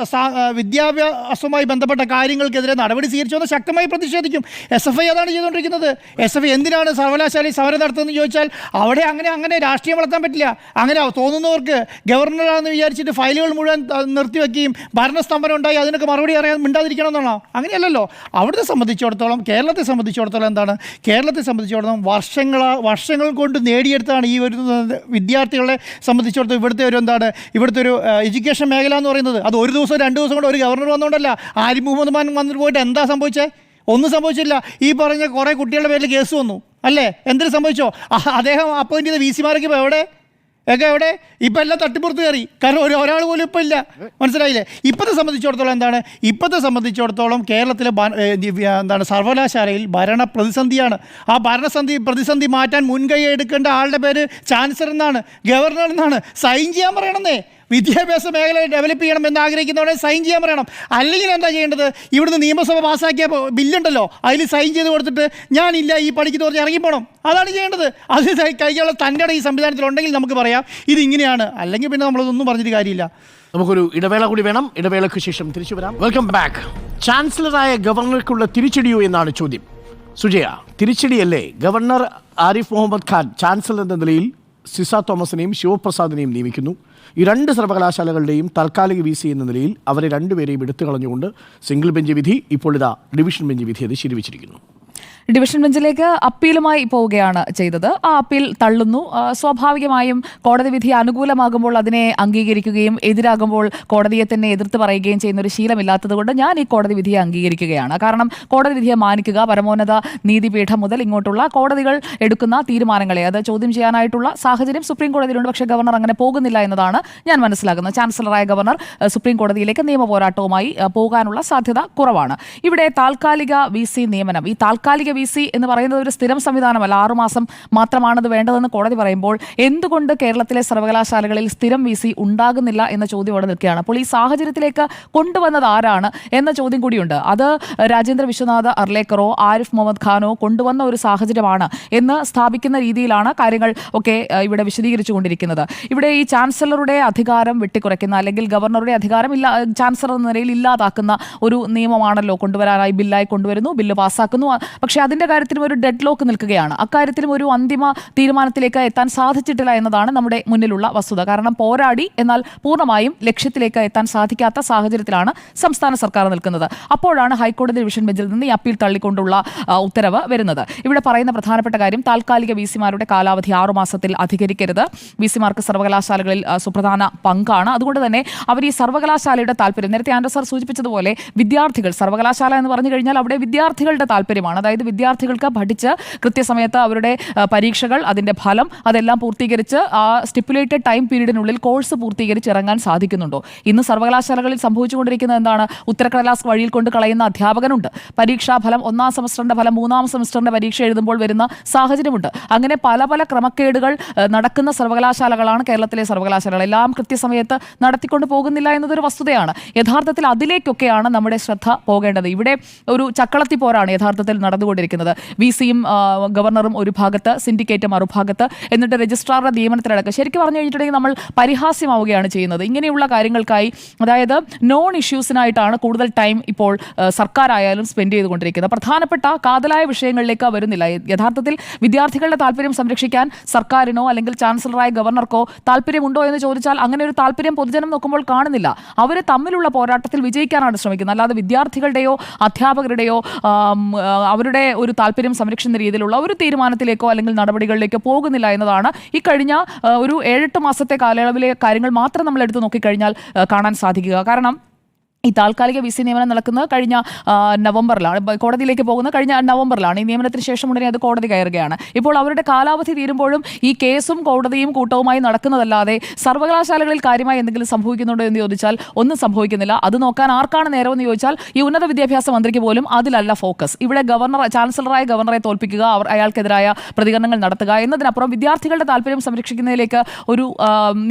വിദ്യാഭ്യാസവുമായി ബന്ധപ്പെട്ട കാര്യങ്ങൾക്കെതിരെ നടപടി സ്വീകരിച്ചു വന്ന് ശക്തമായി പ്രതിഷേധിക്കും. SFI അതാണ് ചെയ്തുകൊണ്ടിരിക്കുന്നത്. SFI എന്തിനാണ് സർവകലാശാലയിൽ സമരം നടത്തുന്നതെന്ന് ചോദിച്ചാൽ അവിടെ അങ്ങനെ രാഷ്ട്രീയം വളർത്താൻ പറ്റില്ല. അങ്ങനെ തോന്നുന്നവർക്ക് ഗവർണറാണെന്ന് വിചാരിച്ചിട്ട് ഫയലുകൾ മുഴുവൻ നിർത്തിവെക്കുകയും ഭരണസ്തംഭനം ഉണ്ടായി അതിനൊക്കെ മറുപടി അറിയാൻ മിണ്ടാതിരിക്കണം എന്നാണോ? അങ്ങനെയല്ലല്ലോ. അവിടുത്തെ സംബന്ധിച്ചിടത്തോളം കേരളത്തെ സംബന്ധിച്ചിടത്തോളം എന്താണ്? കേരളത്തെ സംബന്ധിച്ചിടത്തോളം വർഷങ്ങൾ കൊണ്ട് നേടിയെടുത്താണ് ഈ ഒരു വിദ്യാർത്ഥികളെ സംബന്ധിച്ചിടത്തോളം ഇവിടുത്തെ ഒരു എഡ്യൂക്കേഷൻ മേഖല എന്ന് പറയുന്നത്. അത് ഒരു ദിവസം 2 ദിവസം കൊണ്ട് ഒരു ഗവർണർ വന്നുകൊണ്ടല്ല. ആരിഫ് മുഹമ്മദ് ഖാൻ വന്നിട്ട് പോയിട്ട് എന്താ സംഭവിച്ചത്? ഒന്നും സംഭവിച്ചില്ല. ഈ പറഞ്ഞ കുറേ കുട്ടികളുടെ പേരിൽ കേസ് വന്നു അല്ലേ? എന്തിനു സംഭവിച്ചോ? അദ്ദേഹം അപ്പോയിൻ്റ് ചെയ്ത VC-മാരൊക്കെ ഇപ്പോൾ എവിടെ? ഇപ്പം എല്ലാം തട്ടിപ്പുറത്ത് കയറി. കാരണം ഒരാൾ പോലും ഇപ്പം ഇല്ല. മനസ്സിലായില്ലേ? ഇപ്പോഴത്തെ സംബന്ധിച്ചിടത്തോളം കേരളത്തിലെ സർവകലാശാലയിൽ ഭരണ പ്രതിസന്ധിയാണ്. ആ പ്രതിസന്ധി മാറ്റാൻ മുൻകൈ എടുക്കേണ്ട ആളുടെ പേര് ചാൻസലർ എന്നാണ്, ഗവർണർ എന്നാണ്. സൈൻ ചെയ്യാൻ പറയണമെന്നേ. വിദ്യാഭ്യാസ മേഖല ഡെവലപ്പ് ചെയ്യണം എന്ന് ആഗ്രഹിക്കുന്നവരെ സൈൻ ചെയ്യാൻ പറയണം. അല്ലെങ്കിൽ എന്താ ചെയ്യേണ്ടത്? ഇവിടുന്ന് നിയമസഭ പാസ്സാക്കിയ ബില്ലുണ്ടല്ലോ, അതിൽ സൈൻ ചെയ്ത് കൊടുത്തിട്ട് ഞാനില്ല ഈ പണിക്ക് തോന്നി ഇറങ്ങിപ്പോണം. അതാണ് ചെയ്യേണ്ടത്. അത് കഴിക്കാനുള്ള തൻ്റെ ഈ സംവിധാനത്തിലുണ്ടെങ്കിൽ നമുക്ക് പറയാം ഇതിങ്ങനെയാണ്. അല്ലെങ്കിൽ പിന്നെ നമ്മളതൊന്നും പറഞ്ഞിട്ട് കാര്യമില്ല. നമുക്കൊരു ഇടവേള കൂടി വേണം. ഇടവേളയ്ക്ക് ശേഷം തിരിച്ചു വരാം. Welcome back. ചാൻസലറായ ഗവർണർക്കുള്ള തിരിച്ചടിയോ എന്നാണ് ചോദ്യം. സുജയ, തിരിച്ചടിയല്ലേ? ഗവർണർ ആരിഫ് മുഹമ്മദ് ഖാൻ ചാൻസലർ എന്ന നിലയിൽ സിസ തോമസിനെയും ശിവപ്രസാദിനെയും നിയമിക്കുന്നു. ഈ 2 സർവകലാശാലകളുടെയും താൽക്കാലിക VC എന്ന നിലയിൽ അവരെ 2 പേരെയും എടുത്തു കളഞ്ഞുകൊണ്ട് സിംഗിൾ ബെഞ്ച് വിധി, ഇപ്പോൾ ഡിവിഷൻ ബെഞ്ച് വിധി അത് ശരിവച്ചിരിക്കുന്നു. ഡിവിഷൻ ബെഞ്ചിലേക്ക് അപ്പീലുമായി പോവുകയാണ് ചെയ്തത്. ആ അപ്പീൽ തള്ളുന്നു. സ്വാഭാവികമായും കോടതി വിധി അനുകൂലമാകുമ്പോൾ അതിനെ അംഗീകരിക്കുകയും എതിരാകുമ്പോൾ കോടതിയെ തന്നെ എതിർത്ത് പറയുകയും ചെയ്യുന്ന ഒരു ശീലമില്ലാത്തത് കൊണ്ട് ഞാൻ ഈ കോടതി വിധിയെ അംഗീകരിക്കുകയാണ്. കാരണം കോടതി വിധിയെ മാനിക്കുക, പരമോന്നത നീതിപീഠം മുതൽ ഇങ്ങോട്ടുള്ള കോടതികൾ എടുക്കുന്ന തീരുമാനങ്ങളെ അത് ചോദ്യം ചെയ്യാനായിട്ടുള്ള സാഹചര്യം സുപ്രീം കോടതിയിലുണ്ട്. പക്ഷേ ഗവർണർ അങ്ങനെ പോകുന്നില്ല എന്നതാണ് ഞാൻ മനസ്സിലാക്കുന്നത്. ചാൻസലറായ ഗവർണർ സുപ്രീം കോടതിയിലേക്ക് നിയമ പോരാട്ടവുമായി പോകാനുള്ള സാധ്യത കുറവാണ്. ഇവിടെ താൽക്കാലിക VC നിയമനം, ഈ താൽക്കാലിക VC എന്ന് പറയുന്നത് ഒരു സ്ഥിരം സംവിധാനമല്ല. 6 മാസം മാത്രമാണത് വേണ്ടതെന്ന് കോടതി പറയുമ്പോൾ എന്തുകൊണ്ട് കേരളത്തിലെ സർവകലാശാലകളിൽ സ്ഥിരം VC ഉണ്ടാകുന്നില്ല എന്ന ചോദ്യം അവിടെ നിൽക്കുകയാണ്. അപ്പോൾ ഈ സാഹചര്യത്തിലേക്ക് കൊണ്ടുവന്നത് ആരാണ് എന്ന ചോദ്യം കൂടിയുണ്ട്. അത് രാജേന്ദ്ര വിശ്വനാഥ് അർലേക്കറോ ആരിഫ് മുഹമ്മദ് ഖാനോ കൊണ്ടുവന്ന ഒരു സാഹചര്യമാണ് എന്ന് സ്ഥാപിക്കുന്ന രീതിയിലാണ് കാര്യങ്ങൾ ഒക്കെ ഇവിടെ വിശദീകരിച്ചുകൊണ്ടിരിക്കുന്നത്. ഇവിടെ ഈ ചാൻസലറുടെ അധികാരം വെട്ടിക്കുറയ്ക്കുന്ന അല്ലെങ്കിൽ ഗവർണറുടെ അധികാരം ചാൻസലർ എന്ന നിലയിൽ ഇല്ലാതാക്കുന്ന ഒരു നിയമമാണല്ലോ കൊണ്ടുവരാനായി ബില്ലായി കൊണ്ടുവരുന്നു, ബില്ല് പാസ്സാക്കുന്നു. പക്ഷേ അതിൻ്റെ കാര്യത്തിലും ഒരു ഡെഡ് ലോക്ക് നിൽക്കുകയാണ്. അക്കാര്യത്തിലും ഒരു അന്തിമ തീരുമാനത്തിലേക്ക് എത്താൻ സാധിച്ചിട്ടില്ല എന്നതാണ് നമ്മുടെ മുന്നിലുള്ള വസ്തുത. കാരണം പോരാടി എന്നാൽ പൂർണ്ണമായും ലക്ഷ്യത്തിലേക്ക് എത്താൻ സാധിക്കാത്ത സാഹചര്യത്തിലാണ് സംസ്ഥാന സർക്കാർ നിൽക്കുന്നത്. അപ്പോഴാണ് ഹൈക്കോടതി ഡിവിഷൻ ബെഞ്ചിൽ നിന്ന് ഈ അപ്പീൽ തള്ളിക്കൊണ്ടുള്ള ഉത്തരവ് വരുന്നത്. ഇവിടെ പറയുന്ന പ്രധാനപ്പെട്ട കാര്യം താൽക്കാലിക VC-മാരുടെ കാലാവധി 6 മാസത്തിൽ അധികരിക്കരുത്. VC-മാർക്ക് സർവകലാശാലകളിൽ സുപ്രധാന പങ്കാണ്. അതുകൊണ്ട് തന്നെ അവർ ഈ സർവകലാശാലയുടെ താല്പര്യം, നേരത്തെ ആൻഡ്രൂ സർ സൂചിപ്പിച്ചതുപോലെ വിദ്യാർത്ഥികൾ, സർവകലാശാല എന്ന് പറഞ്ഞു കഴിഞ്ഞാൽ അവിടെ വിദ്യാർത്ഥികളുടെ താല്പര്യമാണ്. അതായത് വിദ്യാർത്ഥികൾക്ക് പഠിച്ച് കൃത്യസമയത്ത് അവരുടെ പരീക്ഷകൾ, അതിൻ്റെ ഫലം അതെല്ലാം പൂർത്തീകരിച്ച് ആ സ്റ്റിപ്പുലേറ്റഡ് ടൈം പീരീഡിനുള്ളിൽ കോഴ്സ് പൂർത്തീകരിച്ച് ഇറങ്ങാൻ സാധിക്കുന്നുണ്ടോ? ഇന്ന് സർവകലാശാലകളിൽ സംഭവിച്ചുകൊണ്ടിരിക്കുന്നത് എന്താണ്? ഉത്തരക്കടലാസ് വഴിയിൽ കൊണ്ട് കളയുന്ന അധ്യാപകനുണ്ട്. പരീക്ഷാ ഫലം 1-ാം സെമസ്റ്ററിൻ്റെ ഫലം 3-ാം സെമസ്റ്ററിൻ്റെ പരീക്ഷ എഴുതുമ്പോൾ വരുന്ന സാഹചര്യമുണ്ട്. അങ്ങനെ പല ക്രമക്കേടുകൾ നടക്കുന്ന സർവകലാശാലകളാണ് കേരളത്തിലെ സർവകലാശാലകൾ. എല്ലാം കൃത്യസമയത്ത് നടത്തിക്കൊണ്ട് പോകുന്നില്ല എന്നതൊരു വസ്തുതയാണ്. യഥാർത്ഥത്തിൽ അതിലേക്കൊക്കെയാണ് നമ്മുടെ ശ്രദ്ധ പോകേണ്ടത്. ഇവിടെ ഒരു ചക്കളത്തി പോരാണ് യഥാർത്ഥത്തിൽ നടന്നുകൊണ്ടിരിക്കുന്നത്. VC-യും ഗവർണറും ഒരു ഭാഗത്ത്, സിൻഡിക്കേറ്റ് മറുഭാഗത്ത്, എന്നിട്ട് രജിസ്ട്രാറുടെ നിയമനത്തിലടക്കം ശരിക്കും പറഞ്ഞു കഴിഞ്ഞിട്ടുണ്ടെങ്കിൽ നമ്മൾ പരിഹാസ്യമാവുകയാണ് ചെയ്യുന്നത്. ഇങ്ങനെയുള്ള കാര്യങ്ങൾക്കായി, അതായത് നോൺ ഇഷ്യൂസിനായിട്ടാണ് കൂടുതൽ ടൈം ഇപ്പോൾ സർക്കാരായാലും സ്പെൻഡ് ചെയ്തുകൊണ്ടിരിക്കുന്നത്. പ്രധാനപ്പെട്ട കാതലായ വിഷയങ്ങളിലേക്ക് വരുന്നില്ല. യഥാർത്ഥത്തിൽ വിദ്യാർത്ഥികളുടെ താല്പര്യം സംരക്ഷിക്കാൻ സർക്കാരിനോ അല്ലെങ്കിൽ ചാൻസലറായ ഗവർണർക്കോ താല്പര്യമുണ്ടോ എന്ന് ചോദിച്ചാൽ അങ്ങനെ ഒരു താല്പര്യം പൊതുജനം നോക്കുമ്പോൾ കാണുന്നില്ല. അവർ തമ്മിലുള്ള പോരാട്ടത്തിൽ വിജയിക്കാനാണ് ശ്രമിക്കുന്നത്. അല്ലാതെ വിദ്യാർത്ഥികളുടെയോ അധ്യാപകരുടെയോ അവരുടെ ഒരു താല്പര്യം സംരക്ഷിക്കുന്ന രീതിയിലുള്ള ഒരു തീരുമാനത്തിലേക്കോ അല്ലെങ്കിൽ നടപടികളിലേക്കോ പോകുന്നില്ല എന്നതാണ് ഈ കഴിഞ്ഞ ഒരു 7-8 മാസത്തെ കാലയളവിലെ കാര്യങ്ങൾ മാത്രം നമ്മൾ എടുത്തു നോക്കിക്കഴിഞ്ഞാൽ കാണാൻ സാധിക്കുക. കാരണം ഈ താൽക്കാലിക വി സി നിയമനം നടക്കുന്നത് കഴിഞ്ഞ നവംബറിലാണ്, കോടതിയിലേക്ക് പോകുന്നത് കഴിഞ്ഞ നവംബറിലാണ്. ഈ നിയമനത്തിന് ശേഷം ഉടനെ അത് കോടതി കയറുകയാണ്. ഇപ്പോൾ അവരുടെ കാലാവധി തീരുമ്പോഴും ഈ കേസും കോടതിയും കൂട്ടവുമായി നടക്കുന്നതല്ലാതെ സർവകലാശാലകളിൽ കാര്യമായി എന്തെങ്കിലും സംഭവിക്കുന്നുണ്ടോ എന്ന് ചോദിച്ചാൽ ഒന്നും സംഭവിക്കുന്നില്ല. അത് നോക്കാൻ ആർക്കാണ് നേരമെന്ന് ചോദിച്ചാൽ ഈ ഉന്നത വിദ്യാഭ്യാസ മന്ത്രിക്ക് പോലും അതിലല്ല ഫോക്കസ്. ഇവിടെ ചാൻസലറായ ഗവർണറെ തോൽപ്പിക്കുക, അയാൾക്കെതിരായ പ്രതികരണങ്ങൾ നടത്തുക എന്നതിനപ്പുറം വിദ്യാർത്ഥികളുടെ താല്പര്യം സംരക്ഷിക്കുന്നതിലേക്ക് ഒരു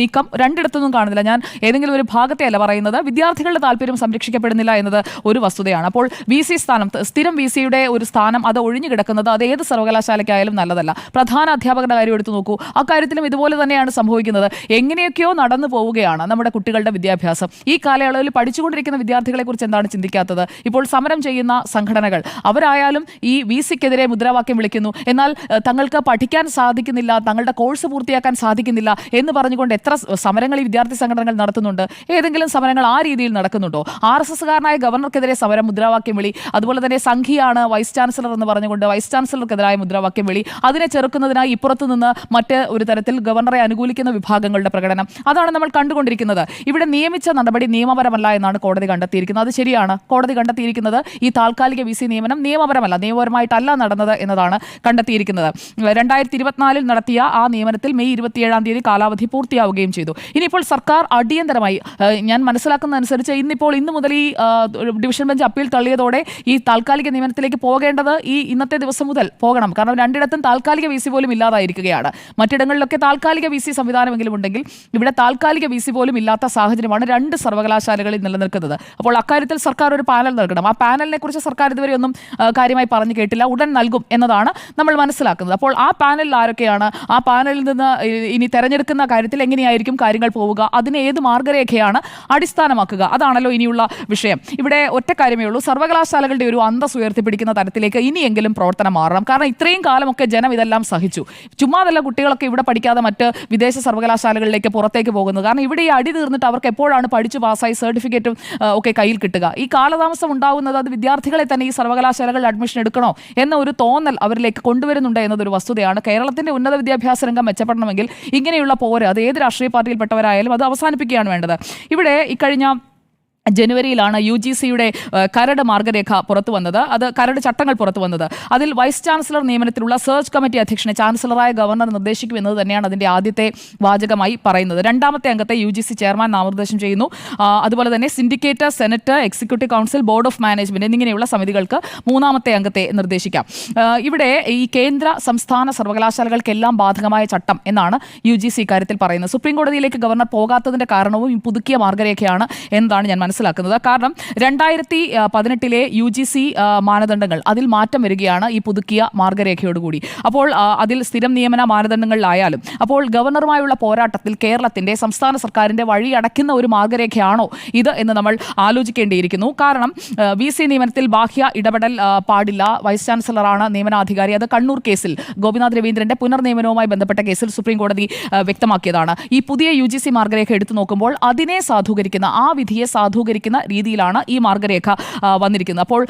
നീക്കം രണ്ടിടത്തൊന്നും കാണുന്നില്ല. ഞാൻ ഏതെങ്കിലും ഒരു ഭാഗത്തെയല്ല പറയുന്നത്, വിദ്യാർത്ഥികളുടെ താല്പര്യം സംരക്ഷിക്കപ്പെടുന്നില്ല എന്നത് ഒരു വസ്തുതയാണ്. അപ്പോൾ വി സി സ്ഥാനം, സ്ഥിരം വി സിയുടെ ഒരു സ്ഥാനം അത് ഒഴിഞ്ഞു കിടക്കുന്നത് അത് ഏത് സർവകലാശാലയ്ക്കായാലും നല്ലതല്ല. പ്രധാന അധ്യാപകരുടെ കാര്യം എടുത്തു നോക്കൂ, അക്കാര്യത്തിലും ഇതുപോലെ തന്നെയാണ് സംഭവിക്കുന്നത്. എങ്ങനെയൊക്കെയോ നടന്നു പോവുകയാണ് നമ്മുടെ കുട്ടികളുടെ വിദ്യാഭ്യാസം. ഈ കാലയളവിൽ പഠിച്ചുകൊണ്ടിരിക്കുന്ന വിദ്യാർത്ഥികളെ കുറിച്ച് എന്താണ് ചിന്തിക്കാത്തത്? ഇപ്പോൾ സമരം ചെയ്യുന്ന സംഘടനകൾ അവരായാലും ഈ വി സിക്കെതിരെ മുദ്രാവാക്യം വിളിക്കുന്നു. എന്നാൽ തങ്ങൾക്ക് പഠിക്കാൻ സാധിക്കുന്നില്ല, തങ്ങളുടെ കോഴ്സ് പൂർത്തിയാക്കാൻ സാധിക്കുന്നില്ല എന്ന് പറഞ്ഞുകൊണ്ട് എത്ര സമരങ്ങൾ ഈ വിദ്യാർത്ഥി സംഘടനകൾ നടത്തുന്നുണ്ട്? ഏതെങ്കിലും സമരങ്ങൾ ആ രീതിയിൽ നടക്കുന്നുണ്ടോ? RSSകാരനായ ഗവർണർക്കെതിരെ സമരം, മുദ്രാവാക്യം വിളി, അതുപോലെ തന്നെ സംഘിയാണ് വൈസ് ചാൻസലർ എന്ന് പറഞ്ഞുകൊണ്ട് വൈസ് ചാൻസലർക്കെതിരായ മുദ്രാവാക്യം വിളി, അതിനെ ചെറുക്കുന്നതിനായി ഇപ്പുറത്തു നിന്ന് മറ്റ് ഒരു തരത്തിൽ ഗവർണറെ അനുകൂലിക്കുന്ന വിഭാഗങ്ങളുടെ പ്രകടനം, അതാണ് നമ്മൾ കണ്ടുകൊണ്ടിരിക്കുന്നത്. ഇവിടെ നിയമിച്ച നടപടി നിയമപരമല്ല എന്നാണ് കോടതി കണ്ടെത്തിയിരിക്കുന്നത്. അത് ശരിയാണ്, കോടതി കണ്ടെത്തിയിരിക്കുന്നത് ഈ താൽക്കാലിക വി സി നിയമനം നിയമപരമല്ല, നിയമപരമായിട്ടല്ല നടന്നത് എന്നതാണ് കണ്ടെത്തിയിരിക്കുന്നത്. 2024 നടത്തിയ ആ നിയമനത്തിൽ മെയ് 27 കാലാവധി പൂർത്തിയാവുകയും ചെയ്തു. ഇനിയിപ്പോൾ സർക്കാർ അടിയന്തരമായി, ഞാൻ മനസ്സിലാക്കുന്ന അനുസരിച്ച് ഇന്നു മുതൽ ഈ ഡിവിഷൻ ബെഞ്ച് അപ്പീൽ തള്ളിയതോടെ ഈ താൽക്കാലിക നിയമനത്തിലേക്ക് പോകേണ്ടത് ഈ ഇന്നത്തെ ദിവസം മുതൽ പോകണം. കാരണം രണ്ടിടത്തും താൽക്കാലിക വി സി പോലും ഇല്ലാതായിരിക്കുകയാണ്. മറ്റിടങ്ങളിലൊക്കെ താൽക്കാലിക വി സി സംവിധാനമെങ്കിലും ഉണ്ടെങ്കിൽ ഇവിടെ താൽക്കാലിക വി സി പോലും ഇല്ലാത്ത സാഹചര്യമാണ് 2 സർവകലാശാലകളിൽ നിലനിൽക്കുന്നത്. അപ്പോൾ അക്കാര്യത്തിൽ സർക്കാർ ഒരു പാനൽ നൽകണം. ആ പാനലിനെ കുറിച്ച് സർക്കാർ ഇതുവരെ ഒന്നും കാര്യമായി പറഞ്ഞു കേട്ടില്ല. ഉടൻ നൽകും എന്നതാണ് നമ്മൾ മനസ്സിലാക്കുന്നത്. അപ്പോൾ ആ പാനലിൽ ആരൊക്കെയാണ്? ആ പാനലിൽ നിന്ന് ഇനി തെരഞ്ഞെടുക്കുന്ന കാര്യത്തിൽ എങ്ങനെയായിരിക്കും കാര്യങ്ങൾ പോവുക? അതിന് ഏത് മാർഗരേഖയാണ് അടിസ്ഥാനമാക്കുക? അതാണല്ലോ ഇനിയുള്ള വിഷയം. ഇവിടെ ഒറ്റ കാര്യമേ ഉള്ളൂ, സർവകലാശാലകളുടെ ഒരു അന്തസ് ഉയർത്തിപ്പിടിക്കുന്ന തരത്തിലേക്ക് ഇനിയെങ്കിലും പ്രവർത്തനം മാറണം. കാരണം ഇത്രയും കാലമൊക്കെ ജനം ഇതെല്ലാം സഹിച്ചു. ചുമ്മാതല്ല കുട്ടികളൊക്കെ ഇവിടെ പഠിക്കാതെ മറ്റ് വിദേശ സർവകലാശാലകളിലേക്ക് പുറത്തേക്ക് പോകുന്നത്. കാരണം ഇവിടെ ഈ അടി തീർന്നിട്ട് അവർക്ക് എപ്പോഴാണ് പഠിച്ചു പാസ്സായി സർട്ടിഫിക്കറ്റും ഒക്കെ കയ്യിൽ കിട്ടുക? ഈ കാലതാമസം ഉണ്ടാകുന്നത് അത് വിദ്യാർത്ഥികളെ തന്നെ ഈ സർവകലാശാലകളിൽ അഡ്മിഷൻ എടുക്കണോ എന്ന ഒരു തോന്നൽ അവരിലേക്ക് കൊണ്ടുവരുന്നുണ്ട് എന്നതൊരു വസ്തുതയാണ്. കേരളത്തിന്റെ ഉന്നത വിദ്യാഭ്യാസ രംഗം മെച്ചപ്പെടണമെങ്കിൽ ഇങ്ങനെയുള്ള പോര്, അത് ഏത് രാഷ്ട്രീയ പാർട്ടിയിൽപ്പെട്ടവരായാലും അത് അവസാനിപ്പിക്കുകയാണ് വേണ്ടത്. ഇവിടെ ഇക്കഴിഞ്ഞ ജനുവരിയിലാണ് UGCയുടെ കരട് മാർഗരേഖ പുറത്തു വന്നത്, അത് കരട് ചട്ടങ്ങൾ പുറത്തു വന്നത്. അതിൽ വൈസ് ചാൻസലർ നിയമനത്തിലുള്ള സെർച്ച് കമ്മിറ്റി അധ്യക്ഷനെ ചാൻസലറായ ഗവർണർ നിർദ്ദേശിക്കുമെന്നത് തന്നെയാണ് അതിൻ്റെ ആദ്യത്തെ വാചകമായി പറയുന്നത്. 2ാമത്തെ അംഗത്തെ UGC ചെയർമാൻ നാമനിർദ്ദേശം ചെയ്യുന്നു. അതുപോലെ തന്നെ syndicate, senate, executive council, board of management എന്നിങ്ങനെയുള്ള സമിതികൾക്ക് 3ാമത്തെ അംഗത്തെ നിർദ്ദേശിക്കാം. ഇവിടെ ഈ കേന്ദ്ര സംസ്ഥാന സർവകലാശാലകൾക്കെല്ലാം ബാധകമായ ചട്ടം എന്നാണ് UGC ഇക്കാര്യത്തിൽ പറയുന്നത്. സുപ്രീം കോടതിയിലേക്ക് ഗവർണർ പോകാത്തതിന്റെ കാരണവും ഈ പുതുക്കിയ മാർഗരേഖയാണ് എന്നതാണ് ഞാൻ മനസ്സിലാക്കുന്നത്. കാരണം 2018 UGC മാനദണ്ഡങ്ങൾ, അതിൽ മാറ്റം വരികയാണ് ഈ പുതുക്കിയ മാർഗരേഖയോടുകൂടി. അപ്പോൾ അതിൽ സ്ഥിരം നിയമന മാനദണ്ഡങ്ങളിലായാലും അപ്പോൾ ഗവർണറുമായുള്ള പോരാട്ടത്തിൽ കേരളത്തിന്റെ സംസ്ഥാന സർക്കാരിന്റെ വഴി അടയ്ക്കുന്ന ഒരു മാർഗരേഖയാണോ ഇത് എന്ന് നമ്മൾ ആലോചിക്കേണ്ടിയിരിക്കുന്നു. കാരണം VC നിയമനത്തിൽ ബാഹ്യ ഇടപെടൽ പാടില്ല, വൈസ് ചാൻസലറാണ് നിയമനാധികാരി. അത് കണ്ണൂർ കേസിൽ ഗോപിനാഥ് രവീന്ദ്രന്റെ പുനർനിയമനവുമായി ബന്ധപ്പെട്ട കേസിൽ സുപ്രീം കോടതി വ്യക്തമാക്കിയതാണ്. ഈ പുതിയ UGC മാർഗരേഖ എടുത്തു നോക്കുമ്പോൾ അതിനെ സാധൂകരിക്കുന്ന, ആ വിധിയെ സാധൂകരിക്കുന്ന രീതിയിലാണ് ഈ മാർഗരേഖ വന്നിരിക്കുന്നത്. അപ്പോൾ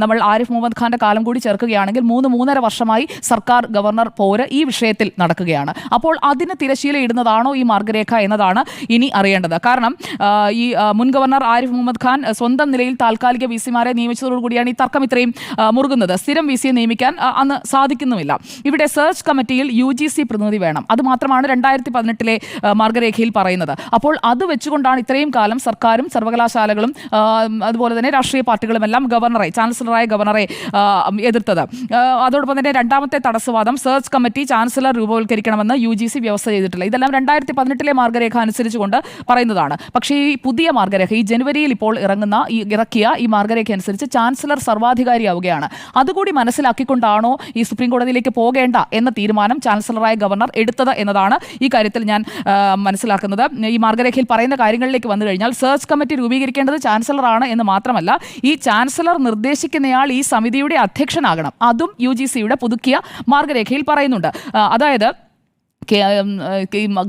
നമ്മൾ ആരിഫ് മുഹമ്മദ് ഖാന്റെ കാലം കൂടി ചേർക്കുകയാണെങ്കിൽ 3-3.5 വർഷമായി സർക്കാർ ഗവർണർ പോര് ഈ വിഷയത്തിൽ നടക്കുകയാണ്. അപ്പോൾ അതിന് തിരശ്ശീല ഇടുന്നതാണോ ഈ മാർഗരേഖ എന്നതാണ് ഇനി അറിയേണ്ടത്. കാരണം ഈ മുൻ ഗവർണർ ആരിഫ് മുഹമ്മദ് ഖാൻ സ്വന്തം നിലയിൽ താൽക്കാലിക VC മാരെ നിയമിച്ചതോടുകൂടിയാണ് ഈ തർക്കം ഇത്രയും മുറുകുന്നത്. സ്ഥിരം VC യെ നിയമിക്കാൻ അന്ന് സാധിക്കുന്നുമില്ല. ഇവിടെ സെർച്ച് കമ്മിറ്റിയിൽ UGC പ്രതിനിധി വേണം. അത് മാത്രമാണ് 2018 മാർഗരേഖയിൽ പറയുന്നത്. അപ്പോൾ അത് വെച്ചുകൊണ്ടാണ് ഇത്രയും കാലം സർക്കാരും സർവകലാശാലകളും അതുപോലെ തന്നെ രാഷ്ട്രീയ പാർട്ടികളുമെല്ലാം ഗവർണറെ, ചാൻസലറായ ഗവർണറെ എതിർത്തത്. അതോടൊപ്പം തന്നെ 2ാമത്തെ തടസ്സവാദം, സെർച്ച് കമ്മിറ്റി ചാൻസലർ രൂപവൽക്കരിക്കണമെന്ന് UGC വ്യവസ്ഥ ചെയ്തിട്ടില്ല. ഇതെല്ലാം 2018 മാർഗരേഖ അനുസരിച്ചുകൊണ്ട് പറയുന്നതാണ്. പക്ഷേ ഈ പുതിയ മാർഗരേഖ, ഈ ജനുവരിയിൽ ഇപ്പോൾ ഇറക്കിയ ഈ മാർഗരേഖ അനുസരിച്ച് ചാൻസലർ സർവാധികാരിയാവുകയാണ്. അതുകൂടി മനസ്സിലാക്കിക്കൊണ്ടാണോ ഈ സുപ്രീം കോടതിയിലേക്ക് പോകേണ്ട എന്ന തീരുമാനം ചാൻസലറായ ഗവർണർ എടുത്തത് എന്നതാണ് ഈ കാര്യത്തിൽ ഞാൻ മനസ്സിലാക്കുന്നത്. ഈ മാർഗരേഖയിൽ പറയുന്ന കാര്യങ്ങളിലേക്ക് വന്നു കഴിഞ്ഞാൽ സെർച്ച് കമ്മിറ്റി രൂപീകരിക്കേണ്ടത് ചാൻസലറാണ് എന്ന് മാത്രമല്ല, ഈ ചാൻസലർ നിർദ്ദേശിക്കുന്നയാൾ ഈ സമിതിയുടെ അധ്യക്ഷനാകണം. അതും UGCയുടെ പുതുക്കിയ മാർഗരേഖയിൽ പറയുന്നുണ്ട്. അതായത്